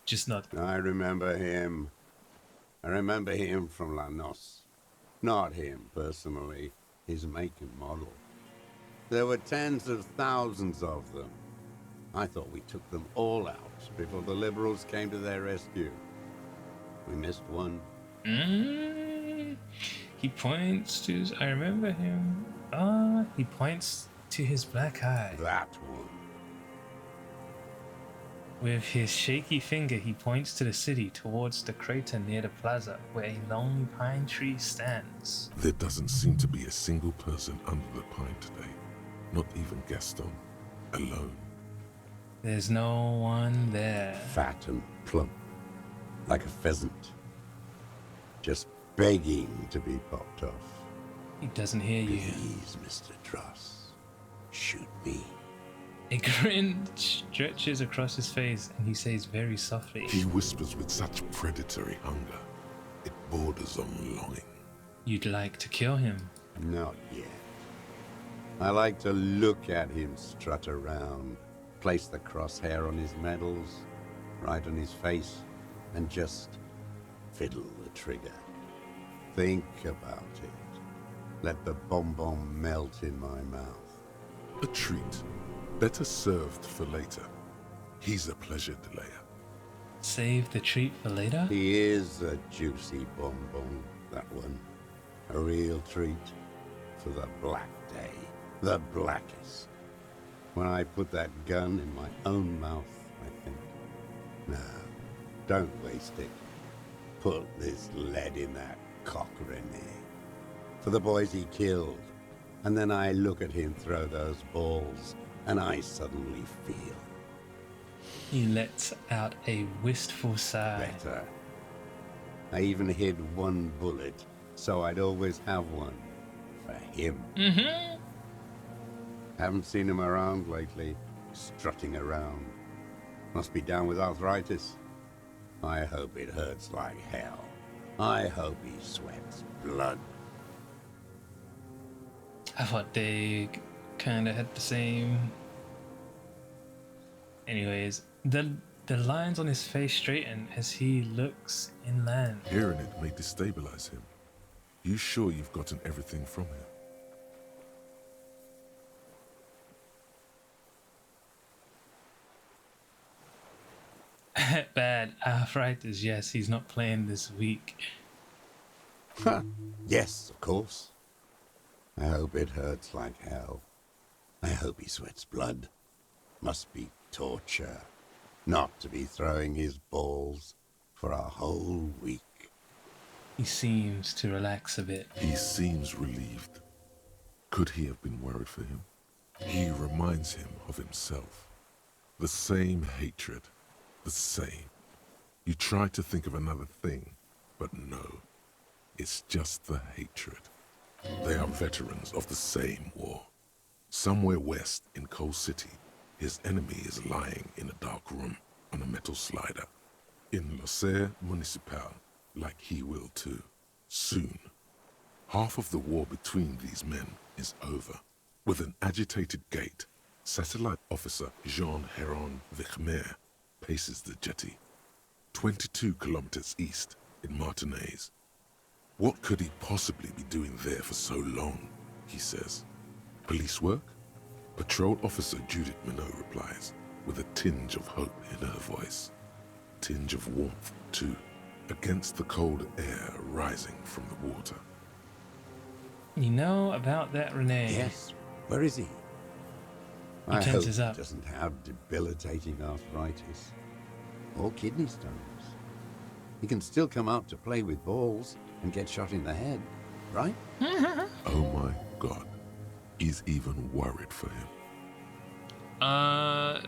Just not... I remember him. I remember him from La Noce. Not him, personally. His make and model. There were tens of thousands of them. I thought we took them all out before the liberals came to their rescue. We missed one. He points to... I remember him. He points to his black eye. That one. With his shaky finger, he points to the city towards the crater near the plaza where a long pine tree stands. There doesn't seem to be a single person under the pine today. Not even Gaston. Alone. There's no one there. Fat and plump. Like a pheasant. Just begging to be popped off. He doesn't hear you. Please, Mr. Dross. Shoot me. A grin stretches across his face and he says very softly, He whispers with such predatory hunger. It borders on longing. "You'd like to kill him." Not yet. I like to look at him strut around, place the crosshair on his medals, right on his face, and just fiddle the trigger. Think about it. Let the bomb melt in my mouth. A treat. Better served for later. He's a pleasure delayer. Save the treat for later? He is a juicy bonbon, that one. A real treat for the black day. The blackest. When I put that gun in my own mouth, I think, no, don't waste it. Put this lead in that cock, René. For the boys he killed. And then I look at him throw those balls, and I suddenly feel He lets out a wistful sigh. better. I even hid one bullet, so I'd always have one for him. Haven't seen him around lately, strutting around. Must be down with arthritis. I hope it hurts like hell. I hope he sweats blood. I thought they kind of had the same. Anyways, the lines on his face straighten as he looks inland. Hearing it may destabilize him. You sure you've gotten everything from him? Bad arthritis. Yes, he's not playing this week. Yes, of course. I hope it hurts like hell. I hope he sweats blood. Must be torture. Not to be throwing his balls for a whole week. He seems to relax a bit. He seems relieved. Could he have been worried for him? He reminds him of himself. The same hatred. The same. You try to think of another thing, but no. It's just the hatred. They are veterans of the same war. Somewhere west in Coal City, his enemy is lying in a dark room on a metal slider. In L'Auxerre Municipal, like he will too. Soon. Half of the war between these men is over. With an agitated gait, Satellite Officer Jean Heron Vichmer paces the jetty, 22 kilometers east in Martinez. What could he possibly be doing there for so long, he says. Police work? Patrol Officer Judith Minot replies, with a tinge of hope in her voice. Tinge of warmth, too, against the cold air rising from the water. You know about that, René? Yes, where is he? I hope tenses he up. doesn't have debilitating arthritis. Or kidney stones. He can still come out to play with balls and get shot in the head, right? Oh my God. He's even worried for him. I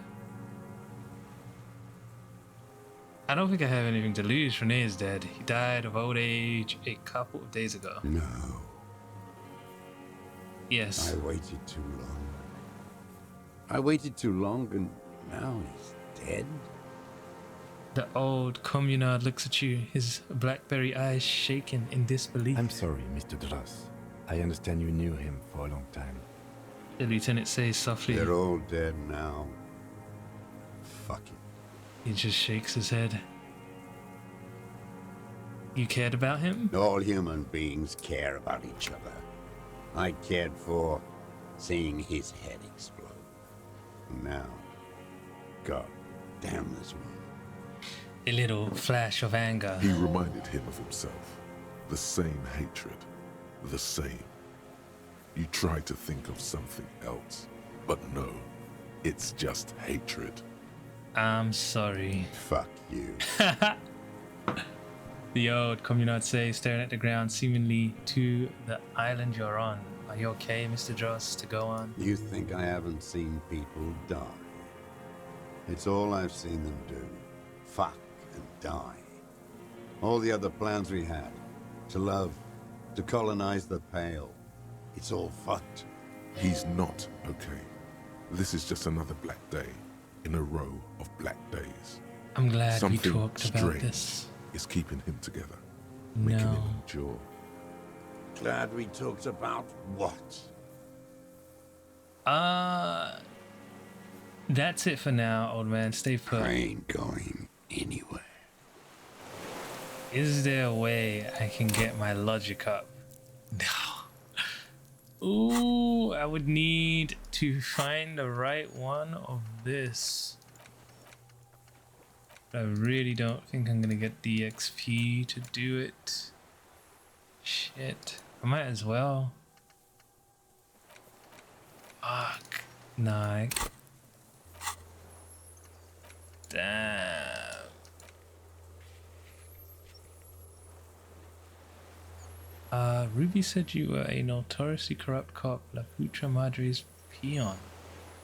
don't think I have anything to lose. René is dead. He died of old age a couple of days ago. No, Yes. I waited too long. I waited too long and now he's dead? The old communard looks at you, his blackberry eyes shaken in disbelief. I'm sorry, Mr. Dross. I understand you knew him for a long time. The lieutenant says softly. They're all dead now. Fuck it. He just shakes his head. You cared about him? All human beings care about each other. I cared for seeing his head explode. And now, God damn this one. A little flash of anger. He reminded him of himself. The same hatred. The same. You try to think of something else, but no. It's just hatred. I'm sorry. Fuck you. The old communard says, staring at the ground, seemingly to the island you're on. Are you okay, Mr. Dross, to go on? You think I haven't seen people die? It's all I've seen them do. Fuck and die. All the other plans we had. To love. To colonize the Pale. It's all fucked. He's not okay. This is just another black day in a row of black days. I'm glad we Something talked about strange this. is keeping him together, making him No. endure. Glad we talked about what? That's it for now, old man. Stay put. I ain't going anywhere. Is there a way I can get my logic up? No. Ooh, I would need to find the right one of this. I really don't think I'm gonna get the XP to do it. Shit. I might as well. Fuck. Nah. Damn. Ruby said you were a notoriously corrupt cop, La Putra Madre's peon.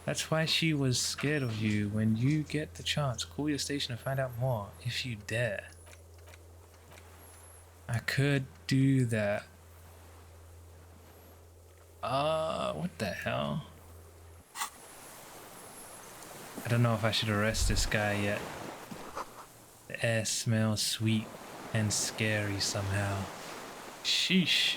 That's why she was scared of you. When you get the chance, call your station and find out more, if you dare. I could do that. What the hell? I don't know if I should arrest this guy yet. The air smells sweet and scary somehow. Sheesh.